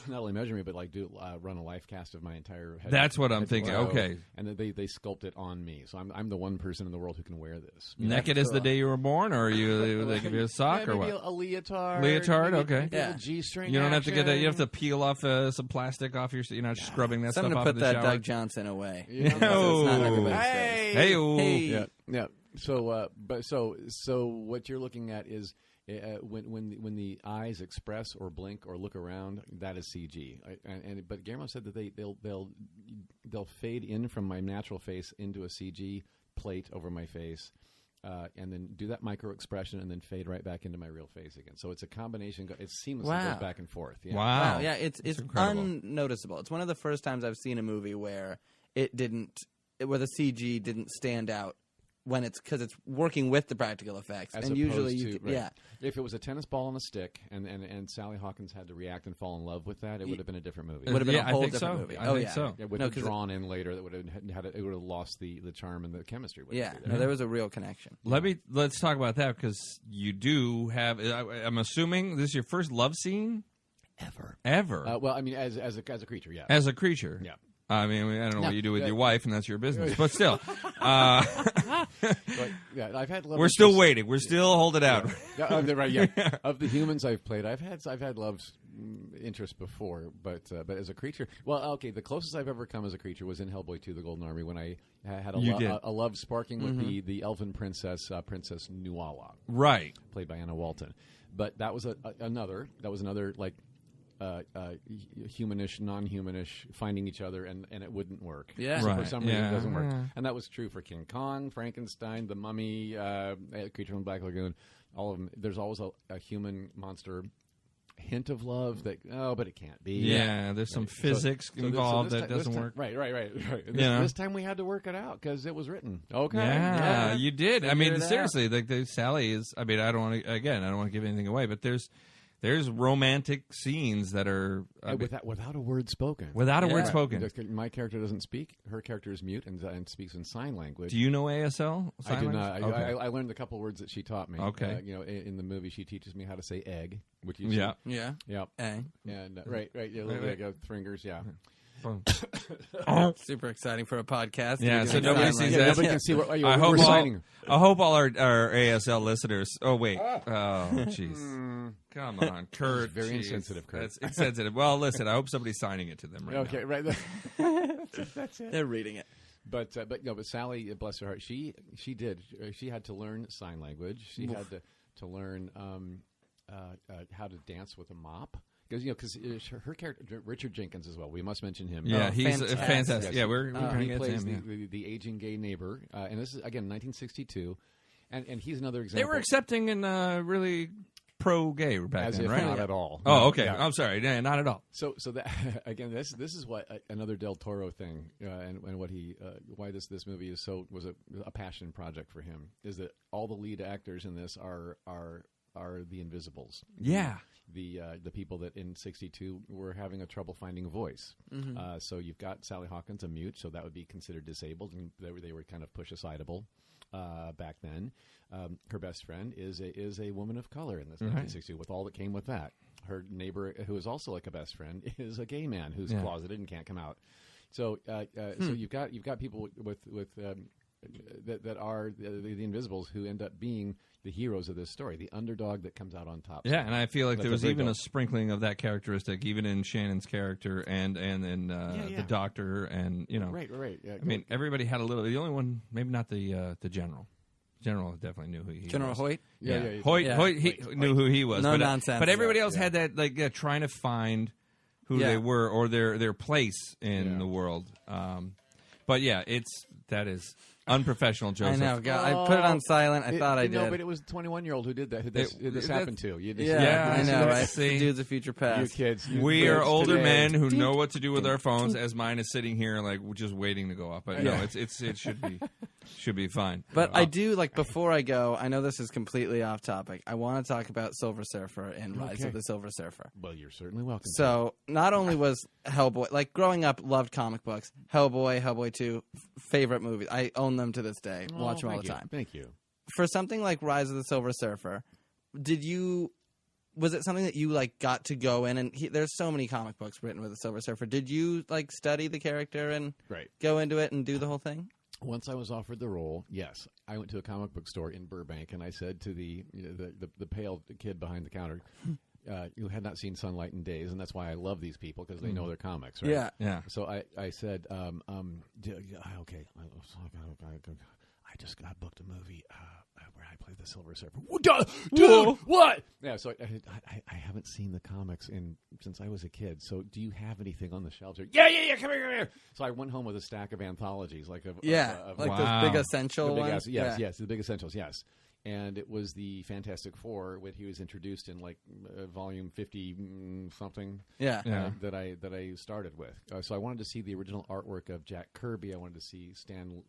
not only measure me, but like run a life cast of my entire head. That's what I'm thinking. Okay. And then they sculpt it on me, so I'm the one person in the world who can wear this. Naked as the day you were born, or are you they give you a sock or what? A leotard. Leotard, okay. Maybe a G-string. You don't have to get that. You have to peel off some plastic off your. You're not scrubbing that Someone stuff to off put in the that shower. Doug Johnson away. Yeah. It's not everybody's Hey. Hey. Yeah. So what you're looking at is when the eyes express or blink or look around, that is CG. But Guillermo said that they'll fade in from my natural face into a CG plate over my face, and then do that micro expression and then fade right back into my real face again. So it's a combination. It seamlessly goes back and forth. Yeah. Wow. Yeah, it's unnoticeable. It's one of the first times I've seen a movie where where the CG didn't stand out. When because it's working with the practical effects, As and usually, if it was a tennis ball on a stick, and Sally Hawkins had to react and fall in love with that, it would have been a different movie. It would have been a whole I think different so. movie. I think so. It would have drawn in later. That would have it would have lost the charm and the chemistry. There was a real connection. Let's talk about that because you do have. I'm assuming this is your first love scene ever. Well, I mean, as a creature, yeah. As a creature, yeah. I mean, I don't know what you do with your wife, and that's your business. But still, I've had. We're still waiting. We're still holding out. Yeah. Of the humans I've played, I've had love interest before, but as a creature, the closest I've ever come as a creature was in Hellboy 2: The Golden Army when I had a love sparking with the elven princess, Princess Nuala, right, played by Anna Walton. But that was another like. Humanish, non-humanish, finding each other, and it wouldn't work. Yeah. So for some reason, it doesn't work. And that was true for King Kong, Frankenstein, the Mummy, Creature from the Black Lagoon. All of them. There's always a human monster hint of love but it can't be. Yeah, there's some physics involved that doesn't work. Right. This time we had to work it out because it was written. Okay. Yeah, you did. I mean, seriously, Sally is. I mean, I don't want to give anything away, but there's romantic scenes that are without a word spoken. Without a word spoken. My character doesn't speak. Her character is mute and speaks in sign language. Do you know ASL? I do not. I learned a couple words that she taught me. Okay. In the movie, she teaches me how to say egg, which you yeah. Egg. And right. Yeah, like fingers. Yeah. Super exciting for a podcast. Yeah, so nobody sees that. Nobody can see what we're signing. I hope all our ASL listeners. Oh wait. Oh jeez. Come on, Kurt. Very insensitive, Kurt. That's insensitive. Well, listen. I hope somebody's signing it to them right now. Okay, right. That's it. They're reading it. But Sally, bless her heart, she did. She had to learn sign language. She had to learn how to dance with a mop. because her character Richard Jenkins as well. We must mention him. Yeah, he's fantastic. fantastic. Yes, Yeah, we're going to he get to plays him. the aging gay neighbor, and this is again 1962, and he's another example. They were accepting and really pro-gay back as then, if right? not at all. Oh, okay. Yeah. I'm sorry. Yeah, not at all. So that again, this is what another Del Toro thing, and what he why this movie was a passion project for him is that all the lead actors in this are the Invisibles. Yeah. The people that in '62 were having a trouble finding a voice. So you've got Sally Hawkins, a mute, so that would be considered disabled, and they were kind of push-assideable back then. Her best friend is a woman of color in this 1962, with all that came with that. Her neighbor, who is also like a best friend, is a gay man who's closeted and can't come out. So so you've got people with that are the Invisibles who end up being the heroes of this story, the underdog that comes out on top. Yeah, and I feel like there was even goal. a sprinkling of that characteristic, even in Shannon's character and in the Doctor, and Right. Yeah, I mean, everybody had a little. The only one, maybe not the General. General definitely knew who he was. General Hoyt? Yeah. Hoyt knew who he was. No but, nonsense. But everybody else had that, like, trying to find who they were or their place in the world. But yeah, that is unprofessional, Joseph. I know. God, I put it on silent. I thought I did. No, but it was a 21-year-old who did that. Who this happened to. Yeah, I know, right? See? The dude's a future past. You kids. We are older men who know what to do with our phones. As mine is sitting here, like just waiting to go up. But no, it should be fine. But I do, like, before I go, I know this is completely off topic. I want to talk about Silver Surfer and Rise of the Silver Surfer. Well, you're certainly welcome. So, not only was Hellboy, like, growing up, loved comic books. Hellboy, Hellboy 2, favorite movies. I own them to this day. Watch them all the time. Thank you. For something like Rise of the Silver Surfer, was it something that you, like, got to go in? And there's so many comic books written with the Silver Surfer. Did you, like, study the character and go into it and do the whole thing? Once I was offered the role, yes, I went to a comic book store in Burbank, and I said to the pale kid behind the counter, who had not seen sunlight in days, and that's why I love these people, because they know their comics, right? Yeah. So I said, okay, I just got booked a movie where I play the Silver Surfer. Dude, what? Yeah, so I haven't seen the comics since I was a kid. So do you have anything on the shelves? Yeah, come here. So I went home with a stack of anthologies, like those big essential ones. Yes, the big essentials, yes. And it was the Fantastic Four when he was introduced in like volume 50 something. That I started with. So I wanted to see the original artwork of Jack Kirby. I wanted to see Stan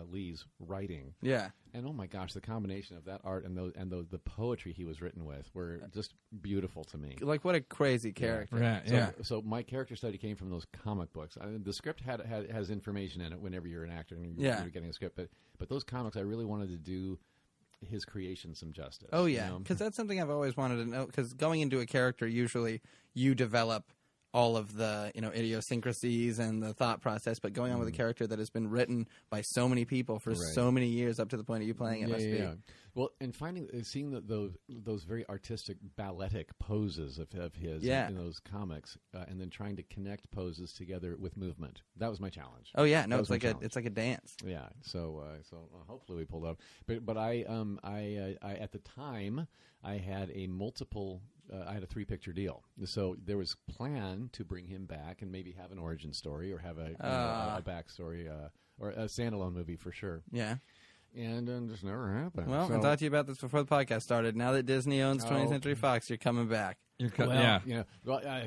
Lee's writing. Yeah. And oh my gosh, the combination of that art and the poetry he was written with were just beautiful to me. Like, what a crazy character. So my character study came from those comic books. The script has information in it whenever you're an actor and you're getting a script. But those comics, I really wanted to do his creation some justice. Oh, yeah, because that's something I've always wanted to know, because going into a character, usually you develop all of the idiosyncrasies and the thought process, but going on with a character that has been written by so many people for so many years up to the point of you playing it must be. Well, and seeing those very artistic balletic poses of his in those comics, and then trying to connect poses together with movement. That was my challenge. Oh yeah, no, it's like a dance. Yeah, so hopefully we pulled up. But I at the time I had a 3-picture deal. So there was plan to bring him back and maybe have an origin story or have a backstory or a standalone movie for sure. Yeah. And it just never happened. Well, I talked to you about this before the podcast started. Now that Disney owns 20th Century Fox, you're coming back. Well,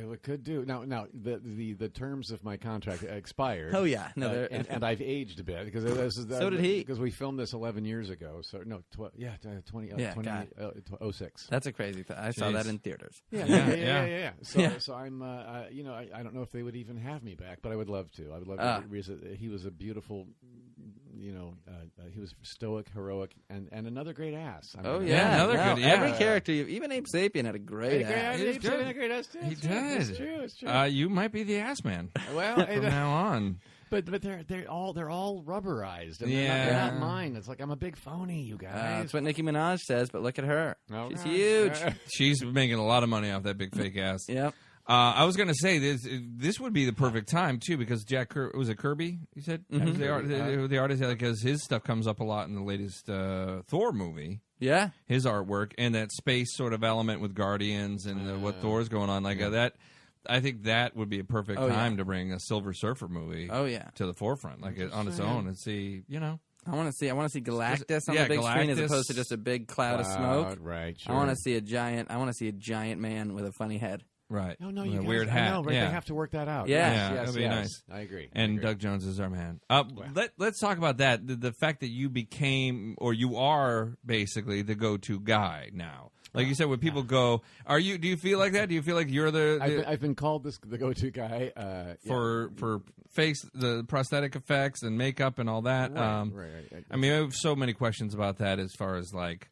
we could do now. The terms of my contract expired. Oh yeah, no, and I've aged a bit because so did he. Because we filmed this 11 years ago. So no, 2006. That's a crazy thing. I saw that in theaters. Yeah. So I'm I don't know if they would even have me back, but I would love to. I would love to revisit. He was a beautiful. He was stoic, heroic, and another great ass. Good. Every character, even Abe Sapien had a great ass. He did. It's true. You might be the ass man. Well, from now on. But they're all rubberized. And they're not mine. It's like I'm a big phony, you guys. That's what Nicki Minaj says. But look at her. She's huge. She's making a lot of money off that big fake ass. Yep. I was going to say this would be the perfect time too, because was it Kirby? You said the artist, because his stuff comes up a lot in the latest Thor movie. Yeah. his artwork and that space sort of element with Guardians and what Thor's going on like that. I think that would be a perfect time to bring a Silver Surfer movie. To the forefront, like on its own, and see, I want to see Galactus on the big screen as opposed to just a big cloud of smoke. Right. Sure. I want to see a giant man with a funny head. Right. No, with you a guys, weird hat. I know, right? They have to work that out. Yeah. That'd be nice. I agree. And Doug Jones is our man. Let's talk about that. The fact that you became, or you are basically the go-to guy now. Like you said, when people go, do you feel like that? Do you feel like you're I've been called the go-to guy for face, the prosthetic effects and makeup and all that? Right. I mean, I have so many questions about that as far as like,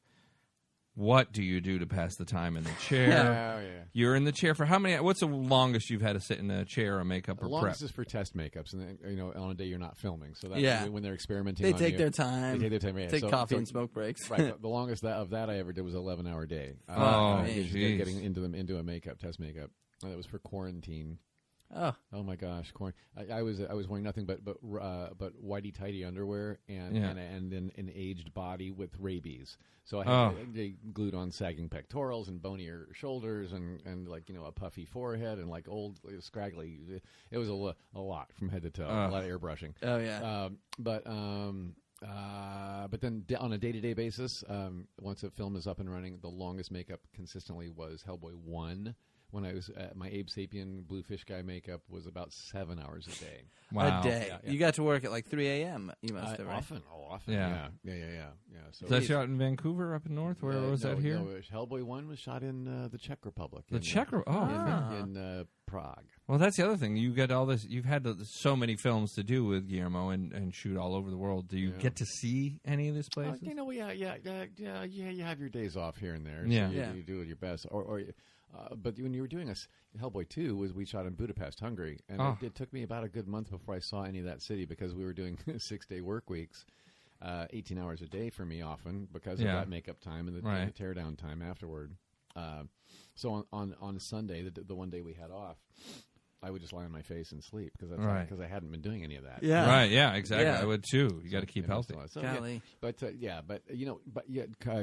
what do you do to pass the time in the chair? Yeah. You're in the chair for how many? What's the longest you've had to sit in a chair or makeup or The prep? longest is for test makeups, and then, on a day you're not filming. So that when they're experimenting, they on take you, their time. They take their time. Yeah. Take coffee and smoke breaks. Right. The longest of that I ever did was an 11-hour day. Getting into a test makeup. That was for quarantine. Oh my gosh, I was wearing nothing but whitey tighty underwear and an aged body with rabies. So they glued on sagging pectorals and bonier shoulders and like a puffy forehead and like old scraggly. It was a lot from head to toe. A lot of airbrushing. Oh yeah. But then on a day-to-day basis, once a film is up and running, the longest makeup consistently was Hellboy 1. When I was my Abe Sapien blue fish guy makeup was about 7 hours a day. Wow. A day. Yeah. You got to work at like 3 a.m. You must have, right? Often. Yeah. So that shot in Vancouver, up in North? Where was that here? No, Hellboy 1 was shot in the Czech Republic. The Czech Republic? In Prague. Well, that's the other thing. You get all this. You've had so many films to do with Guillermo and shoot all over the world. Do you get to see any of these places? You have your days off here and there. So you do your best. But when you were doing Hellboy 2, we shot in Budapest, Hungary, and it took me about a good month before I saw any of that city because we were doing 6-day work weeks, 18 hours a day for me often because of that makeup time and the tear-down time afterward. So on Sunday, the one day we had off, I would just lie on my face and sleep because I hadn't been doing any of that. Yeah. Right. Yeah. Exactly. Yeah. I would too. You got to keep healthy.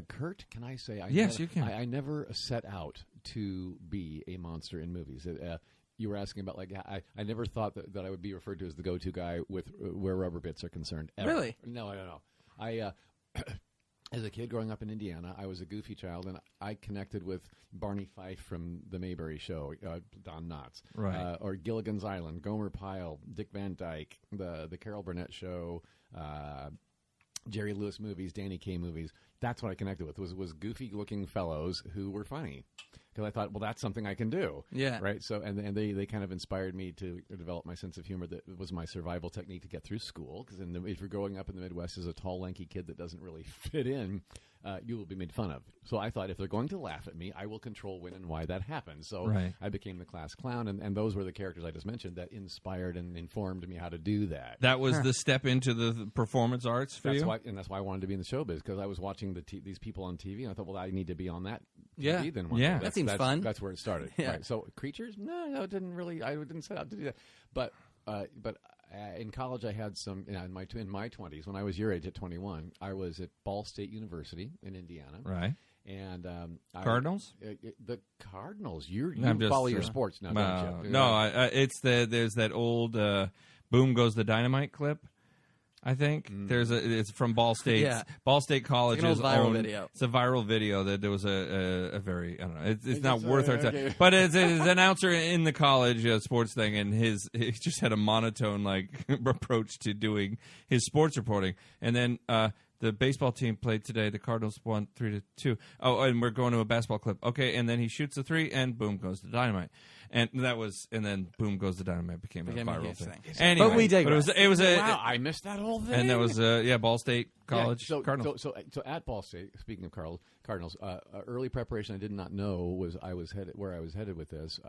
Kurt, can I say? Yes, you can. I never set out to be a monster in movies. You were asking about I never thought that I would be referred to as the go-to guy with where rubber bits are concerned. Ever. Really? No. As a kid growing up in Indiana, I was a goofy child, and I connected with Barney Fife from The Mayberry Show, Don Knotts, right. Or Gilligan's Island, Gomer Pyle, Dick Van Dyke, the Carol Burnett Show, Jerry Lewis movies, Danny Kaye movies. That's what I connected with, was goofy-looking fellows who were funny. Because I thought, well, that's something I can do. Yeah. Right? So, and they kind of inspired me to develop my sense of humor. That was my survival technique to get through school. Because if you're growing up in the Midwest as a tall, lanky kid that doesn't really fit in, you will be made fun of. So I thought, if they're going to laugh at me, I will control when and why that happens. So I became the class clown, and those were the characters I just mentioned that inspired and informed me how to do that. That was the step into the performance arts for you? That's why I wanted to be in the showbiz, because I was watching these people on TV, and I thought, well, I need to be on that TV then. Yeah. That seems fun. That's where it started. Yeah. Right. So creatures? No, it didn't really. I didn't set out to do that. But in college, I had some in my 20s. When I was your age at 21, I was at Ball State University in Indiana. Right. And Cardinals? The Cardinals. You just, follow your sports now, don't you? No, there's that old "Boom Goes the Dynamite" clip. I think it's from Ball State. Yeah. Ball State College it's is viral video. It's a viral video that there was a very I don't know. It's not worth our time, but it's an announcer in the college sports thing, and he just had a monotone approach to doing his sports reporting, and then. The baseball team played today. The Cardinals won 3-2. Oh, and we're going to a basketball clip. Okay, and then he shoots the three, and boom goes the dynamite. And then boom goes the dynamite became a viral thing. Anyway, but we digress. It was wow, I missed that whole thing. And that was Ball State College Cardinals. So at Ball State, speaking of Cardinals, early preparation I did not know was where I was headed with this.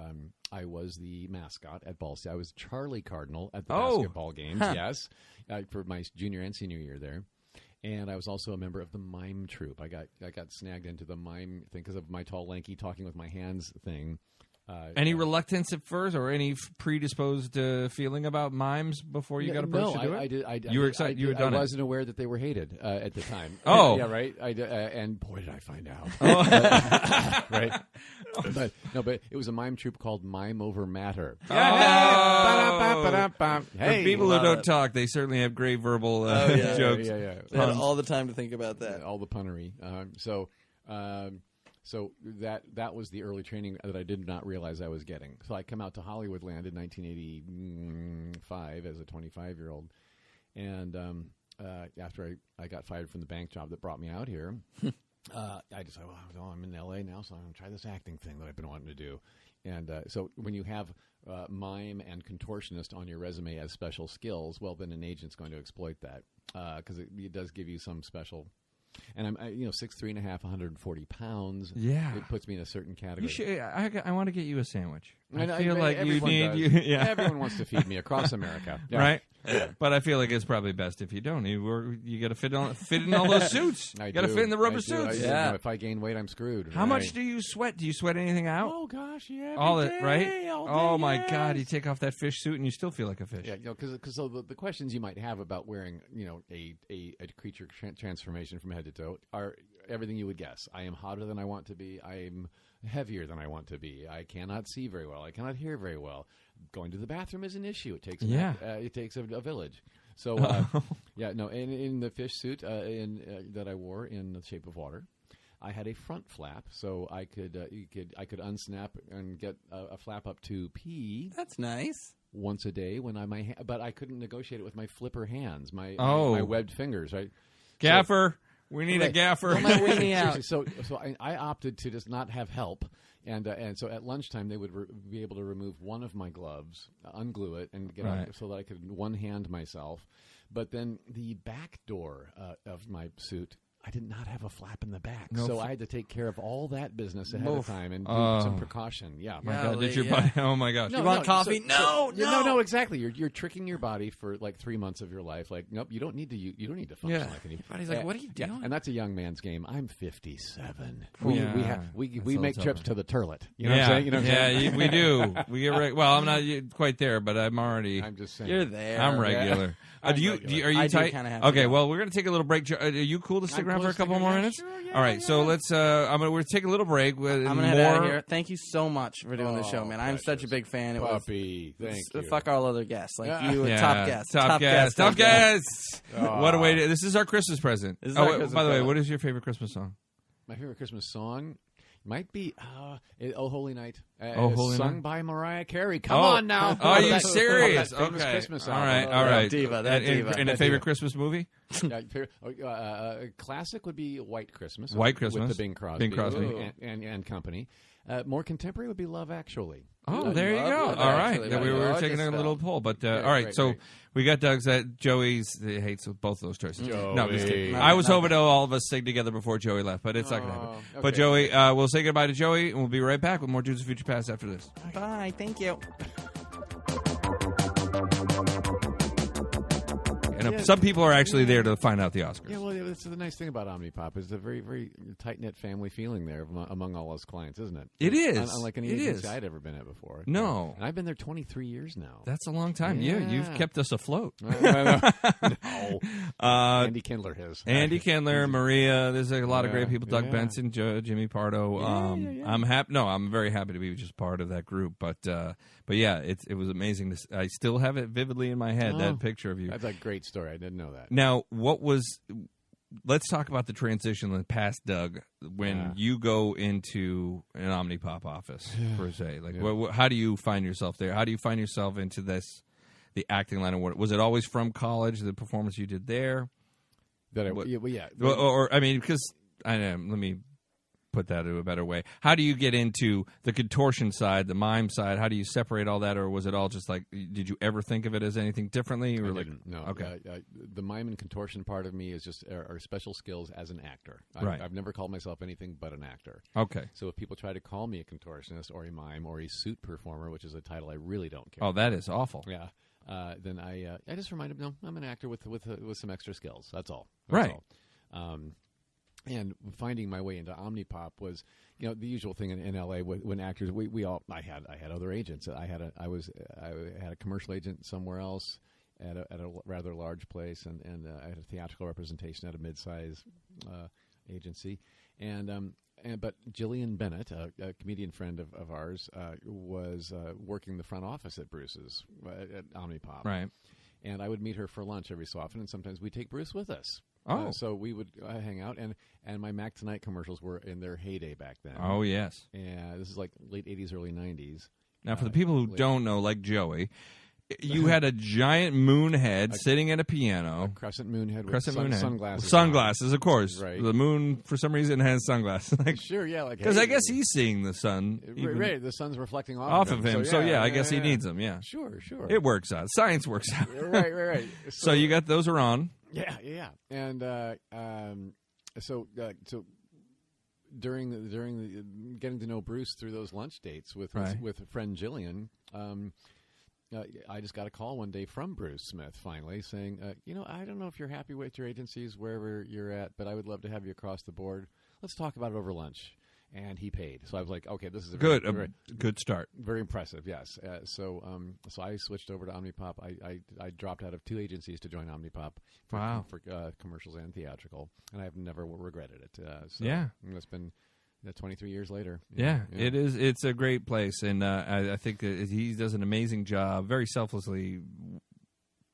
I was the mascot at Ball State. I was Charlie Cardinal at the basketball games. Yes, for my junior and senior year there. And I was also a member of the mime troupe. I got snagged into the mime thing because of my tall, lanky, talking with my hands thing. Any reluctance at first, or any predisposed feeling about mimes before you got approached to do it? I did. You were excited. You had done I it. wasn't aware that they were hated at the time. Oh, yeah, right. And boy, did I find out. Right. But it was a mime troupe called Mime Over Matter. Oh. Hey, For people who don't talk, they certainly have great verbal jokes. Yeah. They had all the time to think about that. All the punnery. So that was the early training that I did not realize I was getting. So I come out to Hollywoodland in 1985 as a 25-year-old, and after I got fired from the bank job that brought me out here, I decided, well, I'm in L.A. now, so I'm going to try this acting thing that I've been wanting to do. And so when you have mime and contortionist on your resume as special skills, well, then an agent's going to exploit that because it does give you some special. And I'm 6'3.5", 140 pounds. Yeah, it puts me in a certain category. You should. I want to get you a sandwich. I And feel like you need. Yeah, everyone wants to feed me across America, yeah. Right? Yeah. But I feel like it's probably best if you don't. You got to fit in all those suits. You got to fit in the rubber suits. Yeah. If I gain weight, I'm screwed. How much do you sweat? Do you sweat anything out? Oh gosh, yeah. All day, it, right? all day, oh my yes. God! You take off that fish suit and you still feel like a fish. Yeah, because so the questions you might have about wearing, a creature transformation from head to toe are everything you would guess. I am hotter than I want to be. I am heavier than I want to be. I cannot see very well. I cannot hear very well. Going to the bathroom is an issue. It takes a village. So in the fish suit that I wore in the shape of water, I had a front flap, so I could unsnap and get a flap up to pee. That's nice. Once a day but I couldn't negotiate it with my flipper hands, my webbed fingers, right? Gaffer. We need a gaffer. My weenie out. So I opted to just not have help, and so at lunchtime they would be able to remove one of my gloves, unglue it, and get out so that I could one hand myself. But then the back door of my suit, I did not have a flap in the back, so I had to take care of all that business ahead of time and do some precaution. Yeah, my God, did your body? Oh my gosh! You want coffee? No, exactly. You're tricking your body for like 3 months of your life. Like, nope, you don't need to function like anything. Your body's like, what are you doing? Yeah, and that's a young man's game. I'm 57. Yeah. We make trips to the turlet. You know what I'm saying? We do. We get well. I'm not quite there, but I'm already. I'm just saying. You're there. I'm regular. Are you tight? Okay, well, we're going to take a little break. Are you cool to stick around for a couple more minutes? Sure, all right, so let's. We're going to take a little break. I'm going to head out of here. Thank you so much for doing the show, man. I'm such a big fan. Puppy, thank you. Fuck all other guests. Like you, top guest. Top guest. What a way to. This is our Christmas present. By the way, what is your favorite Christmas song? My favorite Christmas song might be "Oh Holy Night," Night? sung by Mariah Carey. Come on now! Are you serious? That famous okay, Christmas all album. right. Diva, And a favorite Christmas movie? Classic would be White Christmas. White Christmas with the Bing Crosby. And company. More contemporary would be Love Actually. Oh, there you go. All right. We were taking a little poll. But all right, great, so great. we got Doug's. Joey's hates both those choices. Joey. No, I'm just kidding. I was hoping to all of us sing together before Joey left, but it's not going to happen. Okay. But Joey, we'll say goodbye to Joey, and we'll be right back with more Dudes of Future Past after this. Bye. Thank you. And some people are actually there to find out the Oscars. Yeah, well, that's the nice thing about Omnipop is a very, very tight-knit family feeling there among all us clients, isn't it? It is. Unlike any agency I'd ever been at before. No. And I've been there 23 years now. That's a long time. Yeah. You've kept us afloat. No. Andy Kindler has. Andy Kindler, Maria. There's a lot of great people. Doug Benson, Jimmy Pardo. I'm happy. No, I'm very happy to be just part of that group. But yeah, it was amazing. I still have it vividly in my head, that picture of you. That's a great story. I didn't know that. Now, let's talk about the transition past Doug when you go into an Omnipop office, per se. Like, how do you find yourself there? How do you find yourself into the acting line? Was it always from college, the performance you did there? Or I mean, because let me put that in a better way. How do you get into the contortion side, the mime side? How do you separate all that, or was it all just like? Did you ever think of it as anything differently? Or No. Okay. The mime and contortion part of me is just are special skills as an actor. I've never called myself anything but an actor. Okay. So if people try to call me a contortionist or a mime or a suit performer, which is a title I really don't care. Oh, that is awful. Yeah. Then I just remind them, no, I'm an actor with some extra skills. That's all. Right. All. And finding my way into Omnipop was, the usual thing in LA when actors I had other agents. I had a commercial agent somewhere else at a rather large place, and I had a theatrical representation at a mid-size agency, but Jillian Bennett, a comedian friend of ours, was working the front office at Bruce's at Omnipop, Right. And I would meet her for lunch every so often, and sometimes we'd take Bruce with us. Oh. So we would hang out, and my Mac Tonight commercials were in their heyday back then. Oh, yes. And this is like late 80s, early 90s. Now, for the people who don't know, like Joey, you had a giant moon head sitting at a piano. Crescent moon head with sunglasses. Sunglasses, Of course. Right. The moon, for some reason, has sunglasses. Sure, yeah. Because I guess he's seeing the sun. Right, the sun's reflecting off of him. So, I guess he needs them, Sure. It works out. Science works out. Right. So you got those are on. Yeah. And so during the getting to know Bruce through those lunch dates with friend Jillian, I just got a call one day from Bruce Smith finally saying, I don't know if you're happy with your agencies wherever you're at, but I would love to have you across the board. Let's talk about it over lunch. And he paid. So I was like, okay, this is good start. Very impressive, yes. So I switched over to Omnipop. I dropped out of 2 agencies to join Omnipop for commercials and theatrical, and I've never regretted it. It's been 23 years later. Yeah, it is. It's a great place, and I think that he does an amazing job. Very selflessly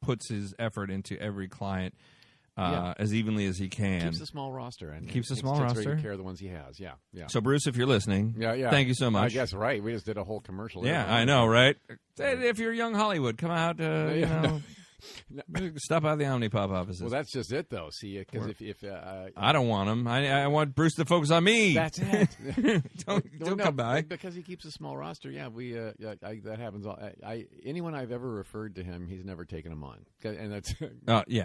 puts his effort into every client. As evenly as he can. Keeps a small roster. And takes very good care of the ones he has, yeah. So, Bruce, if you're listening, thank you so much. I guess, right. We just did a whole commercial. Yeah, I know, right? If you're young Hollywood, come out, stop by the Omnipop offices. Well, that's just it, though. See, because if I don't want him. I want Bruce to focus on me. That's it. don't come by because he keeps a small roster. Yeah, that happens. Anyone I've ever referred to him, he's never taken him on, and that's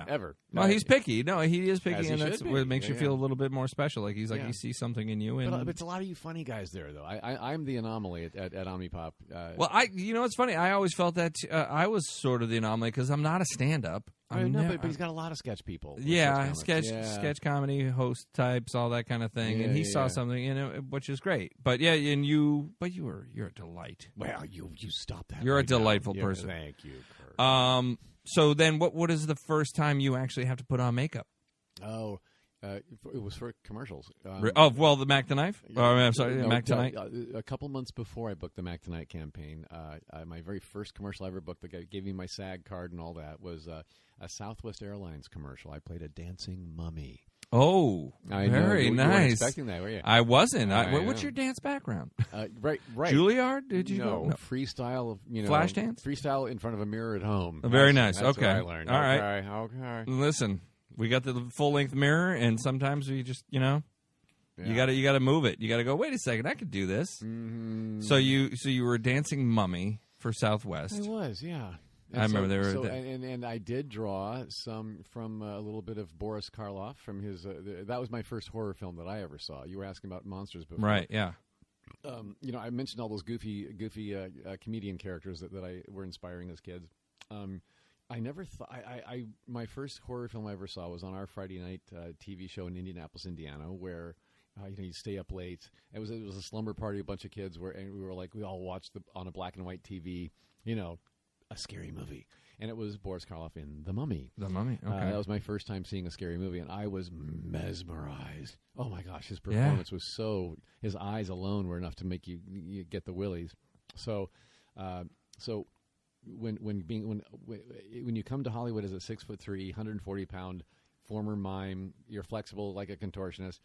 ever. Well, he's picky. No, he is picky, and that's what makes you yeah. feel a little bit more special. Like he's like he sees something in you. And but it's a lot of you funny guys there, though. I'm the anomaly at Omnipop. Well, it's funny. I always felt that I was sort of the anomaly because I'm not a stand-up. But he's got a lot you people. Yeah, sketch comedy host types, all that kind of thing. And he saw something, which is great. But you're a delight. Well, you stop that. You're a delightful person. Thank you, Kurt. So then, what is the first time you actually have to put on makeup? Oh. It was for commercials. The Mac the Knife? I'm sorry, Mac Tonight? A couple months before I booked the Mac Tonight campaign, my very first commercial I ever booked that gave me my SAG card and all that was a Southwest Airlines commercial. I played a dancing mummy. Oh, very nice. You weren't expecting that, were you? I wasn't. What's your dance background? Right. Juilliard? Did you no freestyle? Flash dance? Freestyle in front of a mirror at home. Very nice. That's okay, what I learned. All right. Okay. Listen. We got the full-length mirror, and sometimes we just, you got to move it. You got to go, wait a second, I could do this. Mm-hmm. So you were a dancing mummy for Southwest. I was, yeah. And I remember there were... And I did draw some from a little bit of Boris Karloff from his... that was my first horror film that I ever saw. You were asking about monsters before. Right, yeah. I mentioned all those goofy comedian characters that I were inspiring as kids. I never thought my first horror film I ever saw was on our Friday night TV show in Indianapolis, Indiana, where you stay up late. It was a slumber party, a bunch of kids and we all watched on a black and white TV, a scary movie, and it was Boris Karloff in The Mummy. The Mummy. Okay, that was my first time seeing a scary movie, and I was mesmerized. Oh my gosh, his performance was so. His eyes alone were enough to make you get the willies. So. When you come to Hollywood as a 6'3", 140-pound former mime, you're flexible like a contortionist.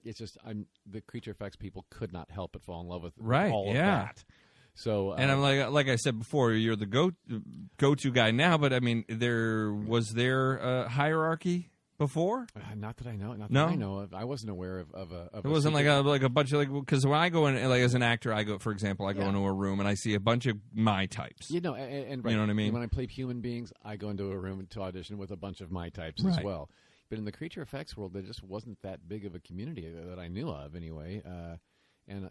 It's just the creature effects people could not help but fall in love with all of that. So and I'm like I said before, you're the go-to guy now. But I mean, was there a hierarchy before? Not that I know. Not that no? I know of. I wasn't aware of a. It wasn't like a bunch of because when I go in as an actor, I go into a room and I see a bunch of my types. And right. You know what I mean. When I play human beings, I go into a room to audition with a bunch of my types as well. But in the creature effects world, there just wasn't that big of a community that I knew of anyway. And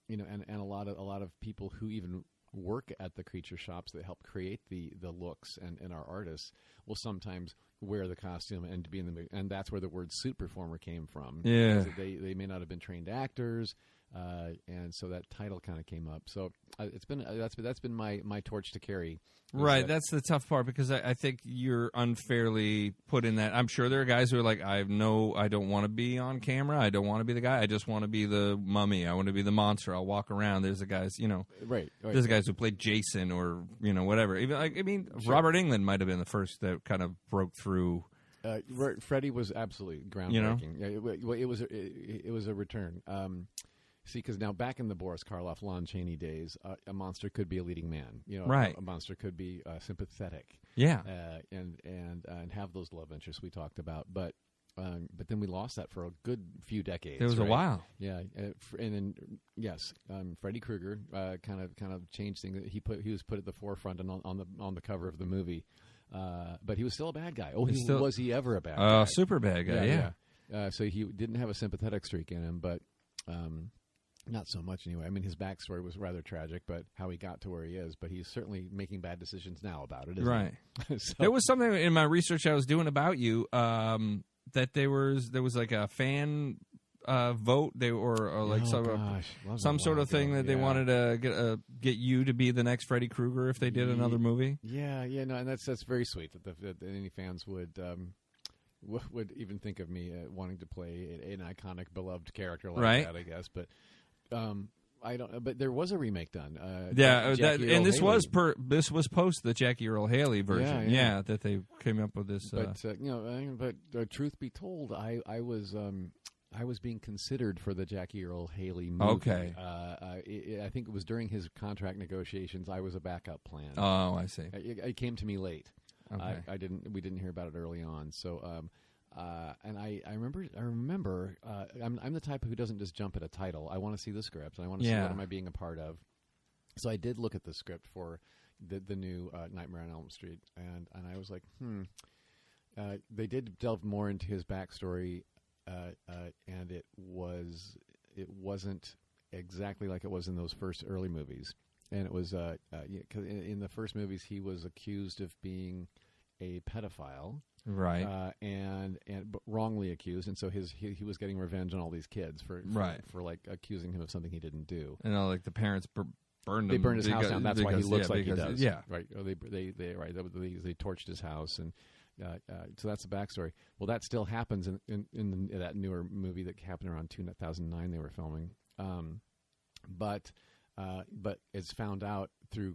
a lot of people who even work at the creature shops that help create the looks and our artists will sometimes wear the costume and to be in the movie, and that's where the word suit performer came from. Yeah, they may not have been trained actors, and so that title kind of came up. So it's been that's been my torch to carry. Right, that's the tough part because I think you're unfairly put in that. I'm sure there are guys who are like, I don't want to be on camera. I don't want to be the guy. I just want to be the mummy. I want to be the monster. I'll walk around. There's the guys, right. There's the guys who played Jason or whatever. Even sure. Robert Englund might have been the first that kind of broke through. Freddy was absolutely groundbreaking. It was a return. See, because now back in the Boris Karloff, Lon Chaney days, a monster could be a leading man. Right. A monster could be sympathetic. Yeah. And have those love interests we talked about, but then we lost that for a good few decades. It was a while. Yeah, and then yes, Freddy Krueger kind of changed things. He was put at the forefront and on the cover of the movie, but he was still a bad guy. Oh, was he ever a bad guy? Super bad guy. Yeah. So he didn't have a sympathetic streak in him, but. Not so much anyway. I mean, his backstory was rather tragic, but how he got to where he is. But he's certainly making bad decisions now about it, isn't right. he? So, there was something in my research I was doing about you that there was like a fan vote or like some sort of thing that they wanted to get you to be the next Freddy Krueger if they did another movie. Yeah, no, and that's very sweet that any fans would even think of me wanting to play an iconic, beloved character like that, I guess. But I don't. But there was a remake done. This was post the Jackie Earle Haley version. Yeah, that they came up with this. But truth be told, I was being considered for the Jackie Earle Haley movie. Okay. I think it was during his contract negotiations. I was a backup plan. Oh, I see. It came to me late. Okay. We didn't hear about it early on. So, and I remember, I'm the type who doesn't just jump at a title. I want to see the script. I want to see what am I being a part of. So I did look at the script for the new Nightmare on Elm Street, and I was like, they did delve more into his backstory, and it wasn't exactly like it was in those first early movies. And it was 'cause in the first movies he was accused of being a pedophile, right? But wrongly accused, and so he was getting revenge on all these kids for like accusing him of something he didn't do. And like the parents burned him. They burned his house down. That's why he looks like he does. Yeah, right. Or they torched his house, and so that's the backstory. Well, that still happens in that newer movie that happened around 2009. They were filming, but it's found out through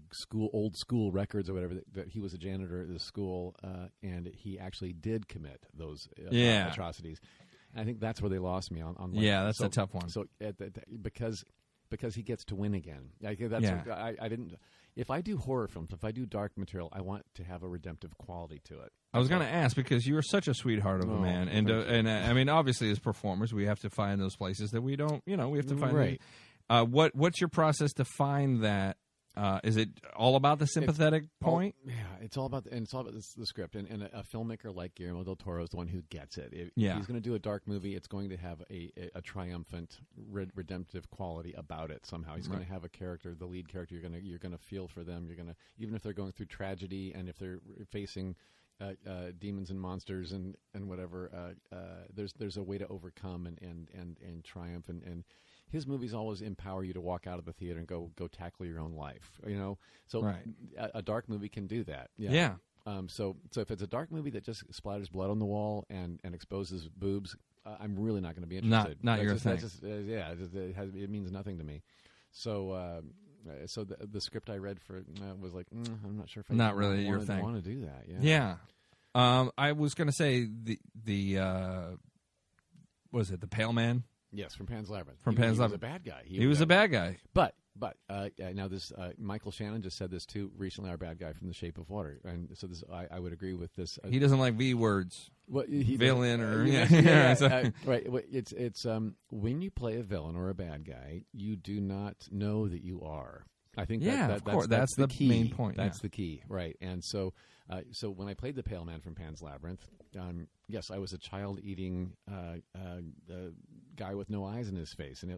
old school records or whatever that he was a janitor at the school, and he actually did commit those atrocities. And I think that's where they lost me on. That's a tough one. So because he gets to win again. I didn't. If I do horror films, if I do dark material, I want to have a redemptive quality to it. I was going to ask because you are such a sweetheart of a man, and I mean, obviously, as performers, we have to find those places that we don't. We have to find. Right. What's your process to find that? Is it all about the sympathetic point? It's all about the script. And a filmmaker like Guillermo del Toro is the one who gets it. If he's going to do a dark movie, it's going to have a triumphant, redemptive quality about it somehow. He's going to have a character, the lead character. You're going to feel for them. You're going to, even if they're going through tragedy and if they're facing demons and monsters and whatever. There's a way to overcome and triumph and his movies always empower you to walk out of the theater and go tackle your own life. So right. a dark movie can do that. Yeah. So if it's a dark movie that just splatters blood on the wall and exposes boobs, I'm really not going to be interested. Not your thing. It means nothing to me. So the script I read for was like, I'm not sure if I not really your thing. Want to do that. Yeah. I was going to say the was it the Pale Man? Yes, from Pan's Labyrinth. He was a bad guy. He was a bad guy. But now this Michael Shannon just said this too recently. Our bad guy from The Shape of Water, and so this I would agree with this. He doesn't like V words. Villain or right. It's when you play a villain or a bad guy, you do not know that you are. I think of course. That's the key. Main point. That's the key, right? And so when I played the Pale Man from Pan's Labyrinth, yes, I was a child-eating guy with no eyes in his face, and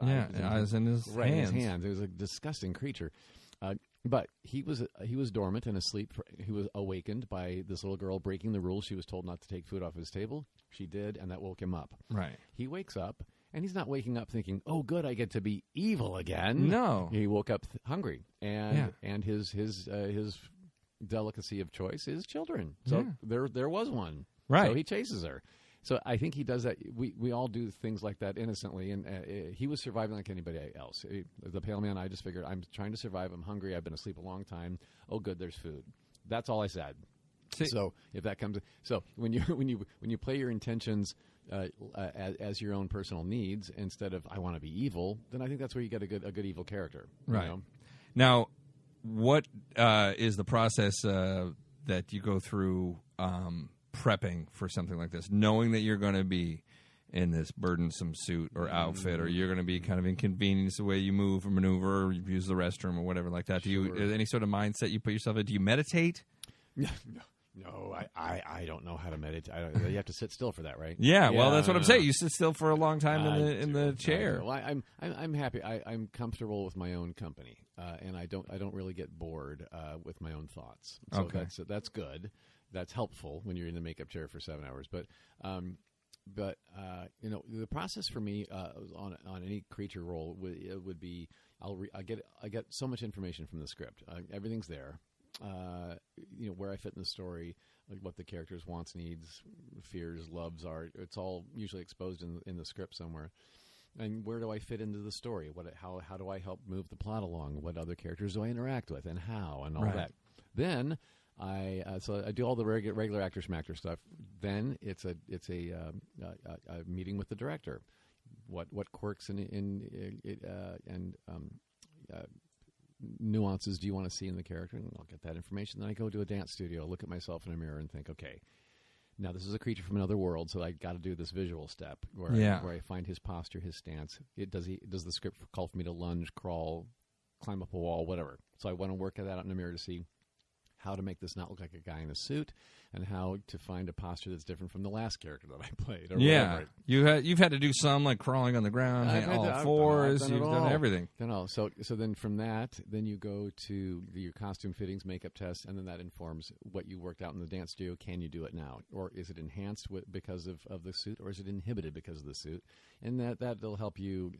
eyes in his hands. It was a disgusting creature. But he was dormant and asleep. He was awakened by this little girl breaking the rules. She was told not to take food off his table. She did, and that woke him up. Right. He wakes up, and he's not waking up thinking, "Oh, good, I get to be evil again." No. He woke up hungry, and his delicacy of choice is children. So there was one. Right. So he chases her. So I think he does that. We all do things like that innocently, and he was surviving like anybody else. The Pale Man, I just figured, I'm trying to survive. I'm hungry. I've been asleep a long time. Oh, good, there's food. That's all I said. So if that comes, so when you play your intentions as your own personal needs instead of I want to be evil, then I think that's where you get a good evil character. Right. You know? Now, what is the process that you go through? Prepping for something like this, knowing that you're going to be in this burdensome suit or outfit, or you're going to be kind of inconvenienced the way you move or maneuver or use the restroom or whatever like that. Do you any sort of mindset you put yourself in? Do you meditate? No, I don't know how to meditate. You have to sit still for that, right? Yeah, well, that's what I'm saying. You sit still for a long time in the chair. Well, I'm happy. I'm comfortable with my own company, and I don't really get bored with my own thoughts. So okay, that's good. That's helpful when you're in the makeup chair for 7 hours. But you know, the process for me on any creature role would be I get so much information from the script. Everything's there. You know, where I fit in the story, like what the character's wants, needs, fears, loves are. It's all usually exposed in the script somewhere. And where do I fit into the story? How do I help move the plot along? What other characters do I interact with, and how, and all that. Then so I do all the regular actor schmactor stuff. Then it's a meeting with the director. What quirks and nuances do you want to see in the character? And I'll get that information. Then I go to a dance studio, look at myself in a mirror, and think, okay, now this is a creature from another world, so I got to do this visual step where I find his posture, his stance. Does the script call for me to lunge, crawl, climb up a wall, whatever? So I want to work that out in the mirror to see how to make this not look like a guy in a suit, and how to find a posture that's different from the last character that I played. Or whatever. You've had to do some like crawling on the ground, all fours. You've done everything. So then from that, then you go to your costume fittings, makeup tests, and then that informs what you worked out in the dance studio. Can you do it now, or is it enhanced because of the suit, or is it inhibited because of the suit? And that'll help you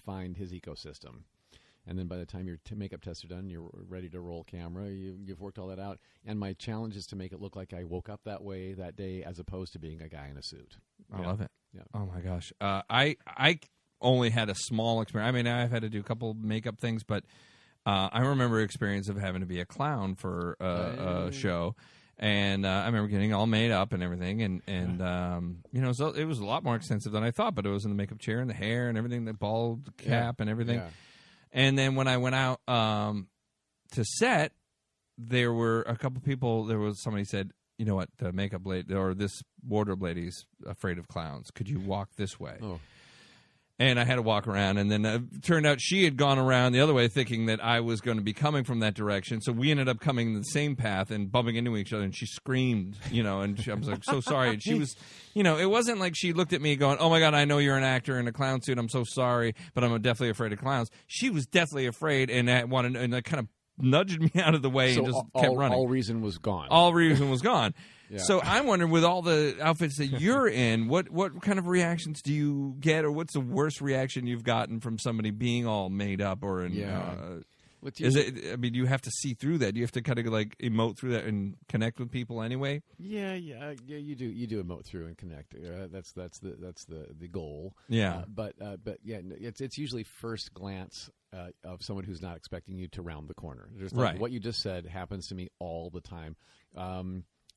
find his ecosystem. And then by the time your makeup tests are done, you're ready to roll camera. You've worked all that out. And my challenge is to make it look like I woke up that way that day, as opposed to being a guy in a suit. I love it. Yeah. Oh my gosh. I only had a small experience. I mean, I've had to do a couple makeup things, but I remember experience of having to be a clown for a show. And I remember getting all made up and everything, and you know, so it was a lot more extensive than I thought. But it was in the makeup chair and the hair and everything, the bald cap and everything. Yeah. And then when I went out to set, there were a couple people. There was somebody said, "You know what? The makeup lady or this wardrobe lady's afraid of clowns. Could you walk this way?" Oh. And I had to walk around, and then it turned out she had gone around the other way, thinking that I was going to be coming from that direction. So we ended up coming the same path and bumping into each other, and she screamed, you know, and I was like, so sorry. And she was, you know, it wasn't like she looked at me going, oh, my God, I know you're an actor in a clown suit. I'm so sorry, but I'm definitely afraid of clowns. She was definitely afraid, and kind of nudged me out of the way and just kept running. All reason was gone. All reason was gone. Yeah. So I'm wondering, with all the outfits that you're in, what kind of reactions do you get, or what's the worst reaction you've gotten from somebody being all made up, or is it? I mean, do you have to see through that? Do you have to kind of like emote through that and connect with people anyway? Yeah. You do emote through and connect. That's the goal. Yeah. But yeah, it's usually first glance of someone who's not expecting you to round the corner. Just like right. What you just said happens to me all the time.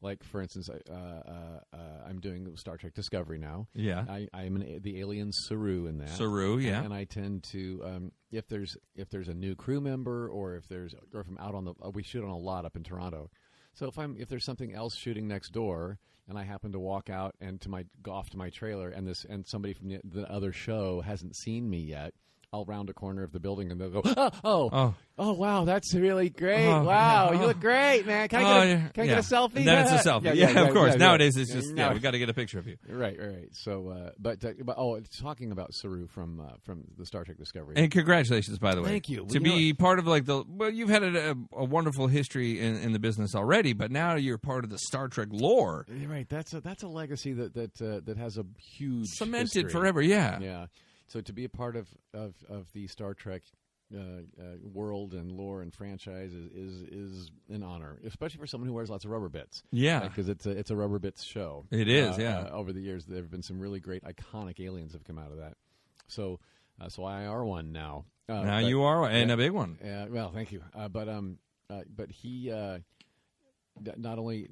Like, for instance, I'm doing Star Trek Discovery now. Yeah. I'm the alien Saru in that. Saru, yeah. And I tend to, if there's a new crew member, or if I'm out on we shoot on a lot up in Toronto. So if there's something else shooting next door, and I happen to walk out and go off to my trailer, and somebody from the other show hasn't seen me yet, I'll round a corner of the building and they'll go, oh, wow, that's really great. Wow, you look great, man. Can I get a selfie? And then it's a selfie. Yeah, of course. Nowadays, it's just, we got to get a picture of you. Right. So, talking about Saru from the Star Trek Discovery. And congratulations, by the way. Thank you. To be part of you've had a wonderful history in the business already, but now you're part of the Star Trek lore. Right. That's a legacy that has a huge cemented history. Forever. Yeah. Yeah. So to be a part of the Star Trek world and lore and franchise is an honor, especially for someone who wears lots of rubber bits. Yeah, because it's a rubber bits show. It is. Over the years, there have been some really great, iconic aliens have come out of that. So I are one now. You are one, and a big one. Well, thank you. But he. Not only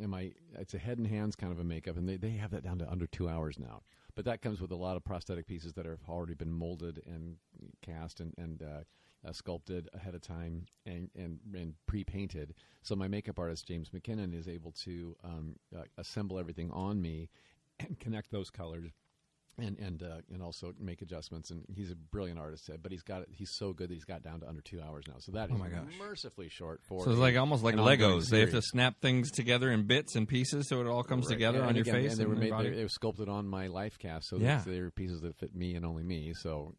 am I, it's a head and hands kind of a makeup, and they have that down to under 2 hours now. But that comes with a lot of prosthetic pieces that have already been molded and cast and sculpted ahead of time and pre-painted. So my makeup artist, James McKinnon, is able to assemble everything on me and connect those colors. And also make adjustments, and he's a brilliant artist. But he's so good that he's got down to under 2 hours now. So that is mercifully short for. So it's almost like Legos. They have to snap things together in bits and pieces, so it all comes together on your face. And they were sculpted on my life cast, so they're pieces that fit me and only me. So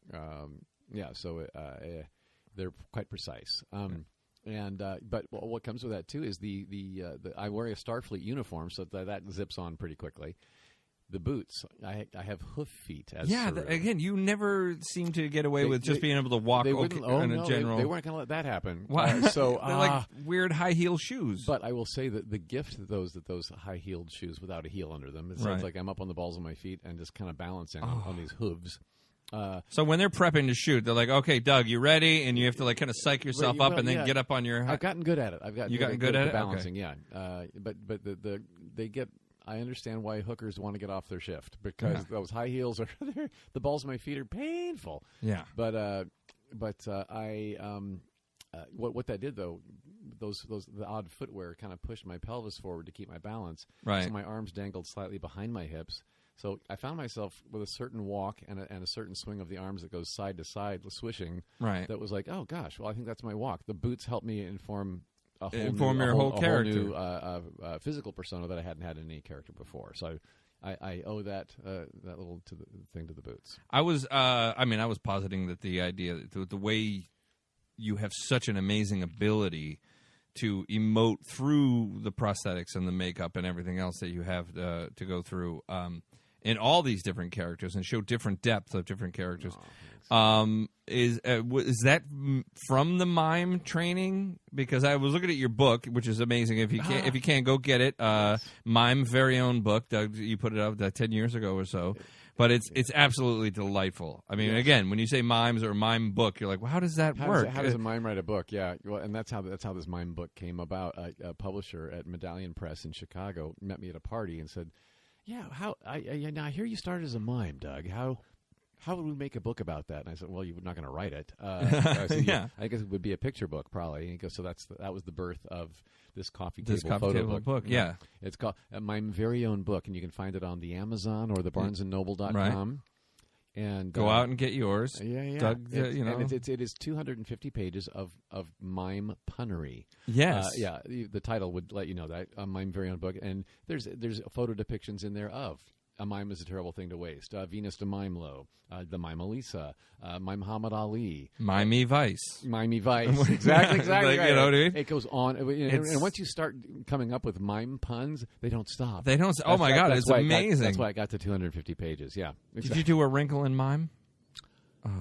they're quite precise. But what comes with that too is I wear a Starfleet uniform, so that zips on pretty quickly. The boots, I have hoof feet. Again, you never seem to get away with just being able to walk in a general. They weren't going to let that happen. Why? They're like weird high heel shoes. But I will say that the gift that those high heeled shoes without a heel under them, it sounds like I'm up on the balls of my feet and just kind of balancing on these hooves. So when they're prepping to shoot, they're like, "Okay, Doug, you ready?" And you have to kind of psych yourself up and then get up on your. I've gotten good at it. Gotten good at it, balancing. Okay. Yeah, but they get. I understand why hookers want to get off their shift because those high heels are the balls of my feet are painful. Yeah. But what that did though, the odd footwear kind of pushed my pelvis forward to keep my balance. Right. So my arms dangled slightly behind my hips. So I found myself with a certain walk and a certain swing of the arms that goes side to side, swishing. Right. That was like, oh gosh, well I think that's my walk. The boots helped me inform your whole character, whole new physical persona that I hadn't had in any character before. So I owe that little thing to the boots. I was positing that the idea, the way you have such an amazing ability to emote through the prosthetics and the makeup and everything else that you have to go through in all these different characters and show different depth of different characters. Is that from the mime training? Because I was looking at your book, which is amazing. If you can't go get it, Mime very own book. You put it out 10 years ago or so. But it's absolutely delightful. I mean, again, when you say mimes or mime book, you're like, well, how does that work? How does a mime write a book? Yeah, well, and that's how this mime book came about. A publisher at Medallion Press in Chicago met me at a party and said, "Yeah, now I hear you started as a mime, Doug. How would we make a book about that?" And I said, "Well, you're not going to write it." I said, I guess it would be a picture book, probably. And he goes, "So that was the birth of this coffee table book. Yeah, it's called my very own book, and you can find it on the Amazon or the BarnesandNoble.com. Right. And go out and get yours. Yeah. Doug, and it is 250 pages of mime punnery. Yes. The title would let you know that my very own book, and there's photo depictions in there of. A mime is a terrible thing to waste. Venus de Mimelo, the Mime Elisa, Mime Muhammad Ali. Mimey Vice. Mimey Vice. Exactly. Like, right. You know what I mean? It goes on. And once you start coming up with mime puns, they don't stop. They don't. Oh, my God. It's amazing. That's why I got to 250 pages. Yeah. Did you do a wrinkle in mime?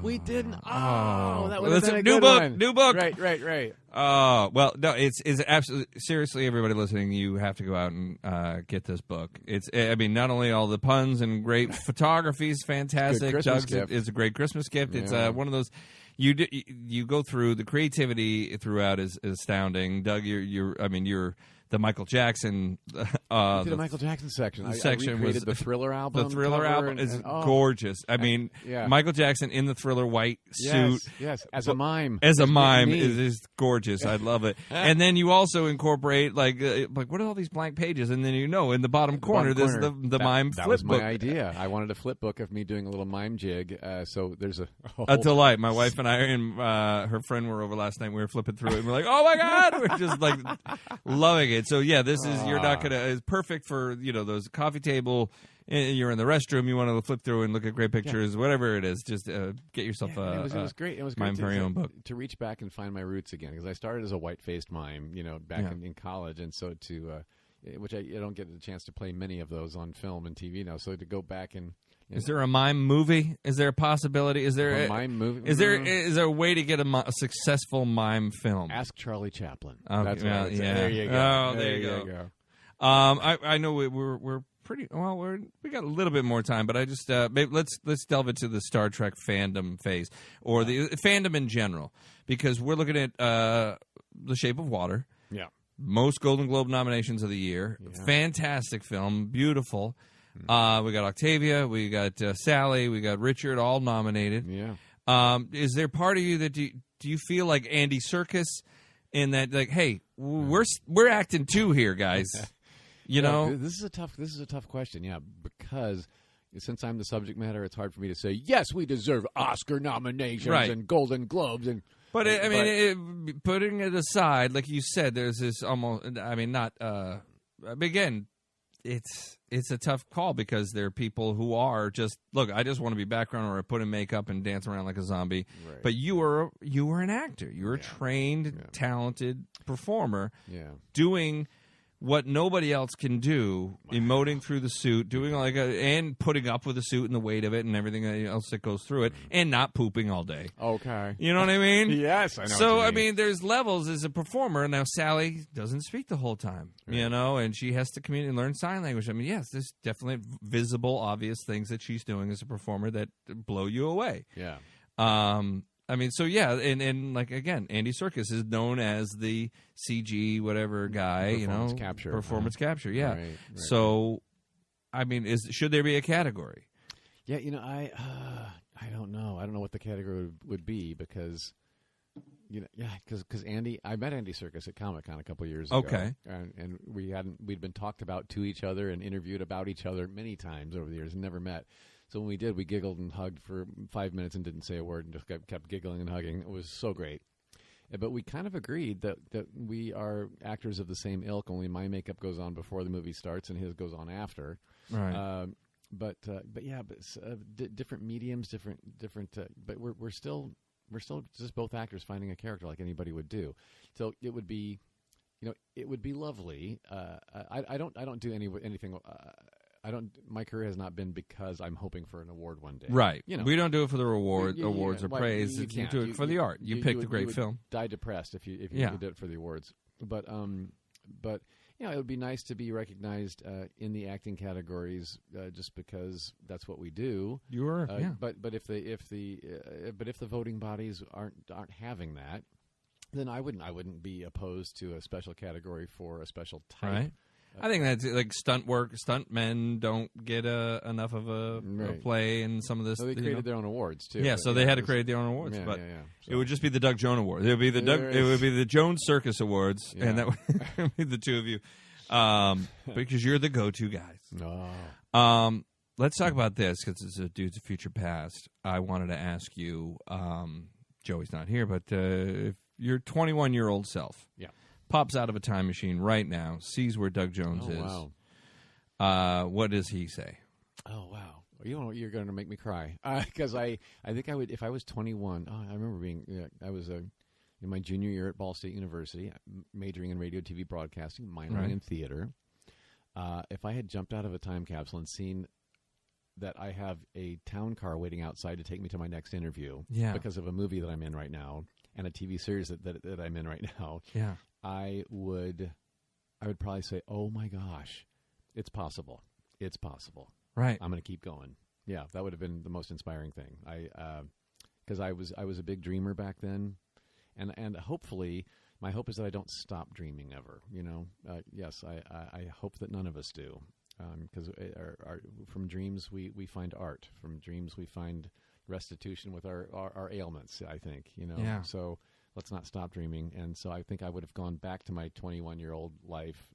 We didn't. That would have been a new good book. one. New book. Right. Well, no, it's absolutely, seriously, everybody listening, you have to go out and get this book. Not only all the puns and great photography is fantastic. It's a great Christmas gift. It's one of those. You go through the creativity throughout is astounding. Doug, you're the Michael Jackson. The Michael Jackson section. I recreated the Thriller album. The Thriller cover album is and gorgeous. I mean, yeah. Michael Jackson in the Thriller white suit. Yes, as a mime. As a It's mime neat. is gorgeous. I love it. And then you also incorporate like what are all these blank pages? And then in the bottom corner, there's the mime that flip was book. my idea. I wanted a flip book of me doing a little mime jig. So there's a A delight. My wife and I and her friend were over last night. We were flipping through it, and we're like, "Oh my god!" We're just like loving it. So yeah, this is you're not gonna is perfect for those coffee table. You're in the restroom. You want to flip through and look at great pictures, whatever it is. Just get yourself it was great. It was mime great for your own book. to reach back and find my roots again because I started as a white-faced mime, back in college, and so which I don't get the chance to play many of those on film and TV now. So to go back and is there a mime movie? Is there a possibility? Is there a mime movie? Is there a way to get a successful mime film? Ask Charlie Chaplin. Okay, That's what I would say. There you go. Oh, there you go. I know we're pretty well. We got a little bit more time, but I just maybe let's delve into the Star Trek fandom phase or the fandom in general because we're looking at The Shape of Water. Yeah. Most Golden Globe nominations of the year. Yeah. Fantastic film, beautiful. We got Octavia, we got Sally, we got Richard, all nominated. Yeah. Is there part of you that do you feel like Andy Serkis in that like, hey, we're acting too here, guys? This is a tough question. Yeah, because since I'm the subject matter, it's hard for me to say yes. We deserve Oscar nominations and Golden Globes and. But putting it aside, like you said, there's this almost. I mean, not. Again, it's a tough call because there are people who are just look. I just want to be background or I put in makeup and dance around like a zombie. Right. But you were an actor. You were a trained, talented performer. Yeah. Doing what nobody else can do, emoting through the suit, doing and putting up with the suit and the weight of it and everything else that goes through it, and not pooping all day. Okay. You know what I mean? Yes, I know. So, what you I mean, there's levels as a performer. Now, Sally doesn't speak the whole time, and she has to communicate and learn sign language. I mean, yes, there's definitely visible, obvious things that she's doing as a performer that blow you away. Yeah. I mean, so yeah, and like again, Andy Serkis is known as the CG whatever guy, performance capture, yeah. Right. So, I mean, should there be a category? Yeah, I don't know. I don't know what the category would be because, because Andy, I met Andy Serkis at Comic-Con a couple of years ago. Okay, and we'd been talked about to each other and interviewed about each other many times over the years and never met. So when we did, we giggled and hugged for 5 minutes and didn't say a word and just kept giggling and hugging. It was so great. But we kind of agreed that we are actors of the same ilk, only my makeup goes on before the movie starts and his goes on after. Right. Different mediums, different. But we're still just both actors finding a character like anybody would do. So it would be, it would be lovely. I don't do anything. My career has not been because I'm hoping for an award one day. Right. We don't do it for the awards or praise. You do it for the art. You picked a great film. Die depressed if you did it for the awards. But it would be nice to be recognized in the acting categories just because that's what we do. You were, yeah. But if the voting bodies aren't having that, then I wouldn't be opposed to a special category for a special type. Right. I think that's like stunt work. Stunt men don't get enough of a play in some of this. So they created their own awards too. Yeah, so they had to create their own awards. But So. it would just be the Doug Jones Award. It would be the Jones Circus Awards, and that would be the two of you, because you're the go-to guys. No. Let's talk about this because it's a dude's future past. I wanted to ask you. Joey's not here, but if your 21-year-old self. Yeah. Pops out of a time machine right now, sees where Doug Jones is. Wow. What does he say? Oh, wow. You're going to make me cry. Because I think I would, if I was 21, I remember I was in my junior year at Ball State University, majoring in radio, TV broadcasting, minoring in theater. If I had jumped out of a time capsule and seen that I have a town car waiting outside to take me to my next interview because of a movie that I'm in right now and a TV series that I'm in right now, I would probably say, "Oh my gosh, it's possible! It's possible!" Right. I'm going to keep going. Yeah, that would have been the most inspiring thing. Because I was a big dreamer back then, and hopefully my hope is that I don't stop dreaming ever. Yes, I hope that none of us do, because from dreams we find art. From dreams we find restitution with our ailments. I think Yeah. So let's not stop dreaming. And so I think I would have gone back to my 21-year-old life,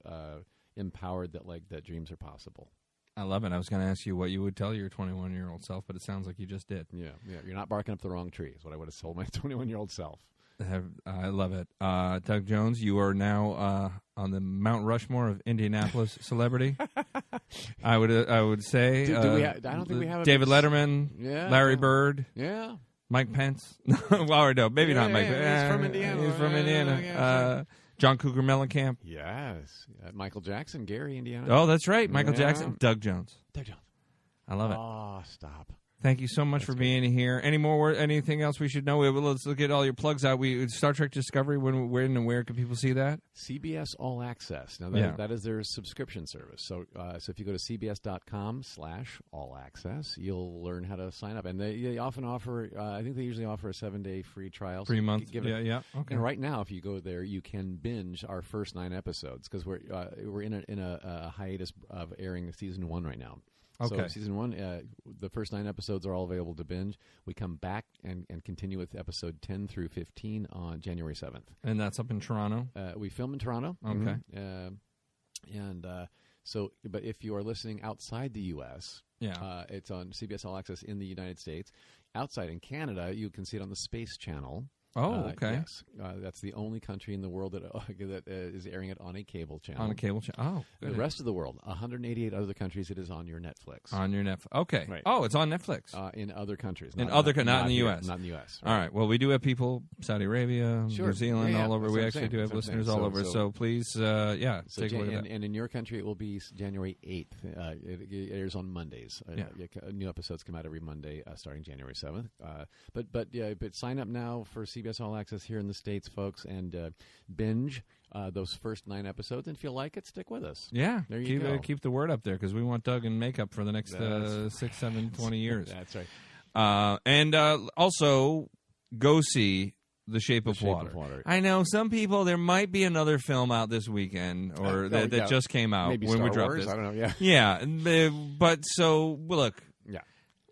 empowered that dreams are possible. I love it. I was going to ask you what you would tell your 21-year-old self, but it sounds like you just did. Yeah. You're not barking up the wrong tree is what I would have told my 21-year-old self. I love it. Doug Jones, you are now on the Mount Rushmore of Indianapolis celebrity. I would say. I don't think we have David Letterman, Larry Bird, Mike Pence. Well, no, maybe not Mike. He's from Indiana. He's from Indiana. John Cougar Mellencamp. Yes. Michael Jackson, Gary, Indiana. Oh, that's right. Michael Jackson. Doug Jones. I love it. Oh, stop. Thank you so much for being here. Anything else we should know? Let's look at all your plugs out. Star Trek Discovery. When and where can people see that? CBS All Access. Now that is their subscription service. So if you go to cbs.com/all-access, you'll learn how to sign up. And they often offer. I think they usually offer a 7-day free trial. 3 months. Okay. And right now, if you go there, you can binge our first 9 episodes because we're in a hiatus of airing season 1 right now. Okay. So season 1, the first 9 episodes are all available to binge. We come back and continue with episode 10 through 15 on January 7th. And that's up in Toronto? We film in Toronto. Okay. But if you are listening outside the U.S., it's on CBS All Access in the United States. Outside in Canada, you can see it on the Space Channel. Oh, okay. Yes, that's the only country in the world that is airing it on a cable channel. On a cable channel. Oh, good. The rest of the world, 188 other countries, it is on your Netflix. On your Netflix. Okay. Right. Oh, it's on Netflix. In other countries. Not in the U.S. Not in the U.S. Right. All right. Well, we do have people, Saudi Arabia, New Zealand, all over. We actually do have listeners all over. So please, take a look at that. And in your country, it will be January 8th. It airs on Mondays. New episodes come out every Monday starting January 7th. But sign up now for CBS All Access here in the States, folks, and binge those first 9 episodes. And if you like it, stick with us. Yeah. There you go. Keep the word up there because we want Doug in makeup for the next 6, 7, 20 years. That's right. And also, go see The Shape of Water. I know some people, there might be another film out this weekend or that just came out Maybe when Star we dropped Wars? this. I don't know. Yeah. But so, look. Yeah.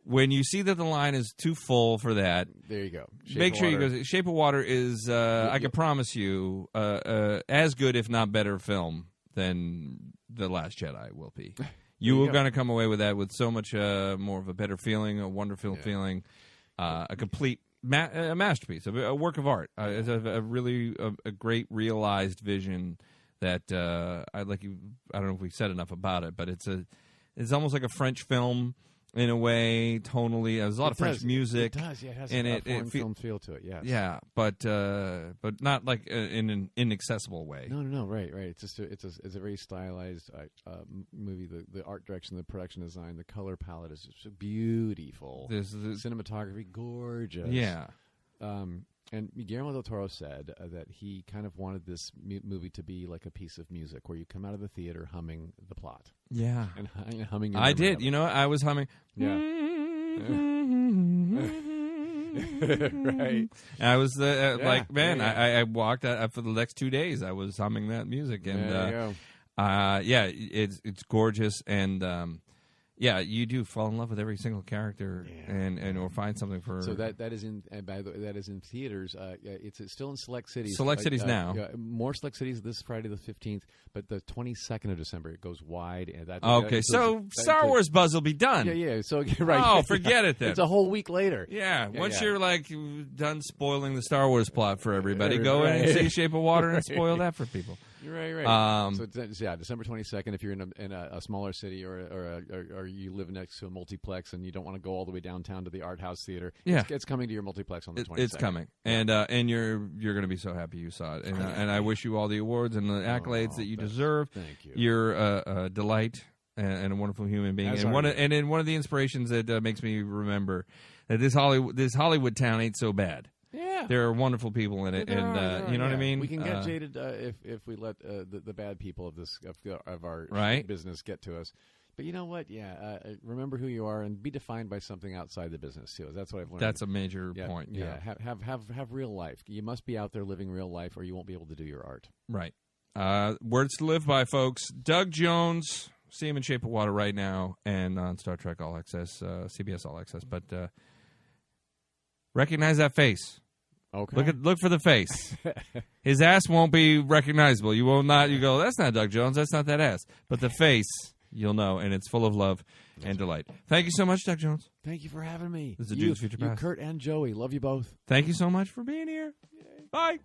When you see that the line is too full for that, there you go. Make sure you go. Shape of Water is, I can promise you, as good, if not better, film than The Last Jedi will be. You are going to come away with that with so much more of a better feeling, a wonderful feeling, a complete a masterpiece, a work of art. It's a really a great realized vision that I don't know if we said enough about it, but it's almost like a French film. In a way, tonally, there's a lot of French music. It does, yeah. It has and a foreign film feel to it, yes. Yeah, but not like in an inaccessible way. No, right. It's just it's a very stylized movie. The art direction, the production design, the color palette is just beautiful. The cinematography, gorgeous. Yeah. And Guillermo del Toro said that he kind of wanted this movie to be like a piece of music where you come out of the theater humming the plot. Yeah. And humming. I did. I was humming. Yeah. Right. I was I walked for the next 2 days. I was humming that music, and it's gorgeous, and you do fall in love with every single character, and or find something for. So that is in that is in theaters. It's still in select cities. Select cities now. More select cities this Friday the 15th, but the 22nd of December it goes wide. And so Star Wars buzz will be done. Yeah. So right. Oh, forget it then. It's a whole week later. Yeah. Once you're done spoiling the Star Wars plot for everybody, go in and see Shape of Water and spoil that for people. You're right. So December 22nd. If you're in a smaller city or you live next to a multiplex and you don't want to go all the way downtown to the art house theater, it's coming to your multiplex on the 22nd. It's coming, and you're going to be so happy you saw it. And I wish you all the awards and the accolades that you deserve. Thank you. You're a delight and a wonderful human being, and one of the inspirations that makes me remember that this Hollywood town ain't so bad. Yeah, there are wonderful people in it, you know what I mean. We can get jaded if we let the bad people of our business get to us. But you know what? Yeah, remember who you are and be defined by something outside the business too. That's what I've learned. That's a major point. Yeah, have real life. You must be out there living real life, or you won't be able to do your art. Right. Words to live by, folks. Doug Jones. See him in Shape of Water right now, and on Star Trek All Access, CBS All Access. But recognize that face. Okay. Look for the face. His ass won't be recognizable. You will not. You go, that's not Doug Jones. That's not that ass. But the face, you'll know, and it's full of love and delight. Thank you so much, Doug Jones. Thank you for having me. This is Dude's Future Past. Kurt and Joey. Love you both. Thank you so much for being here. Bye.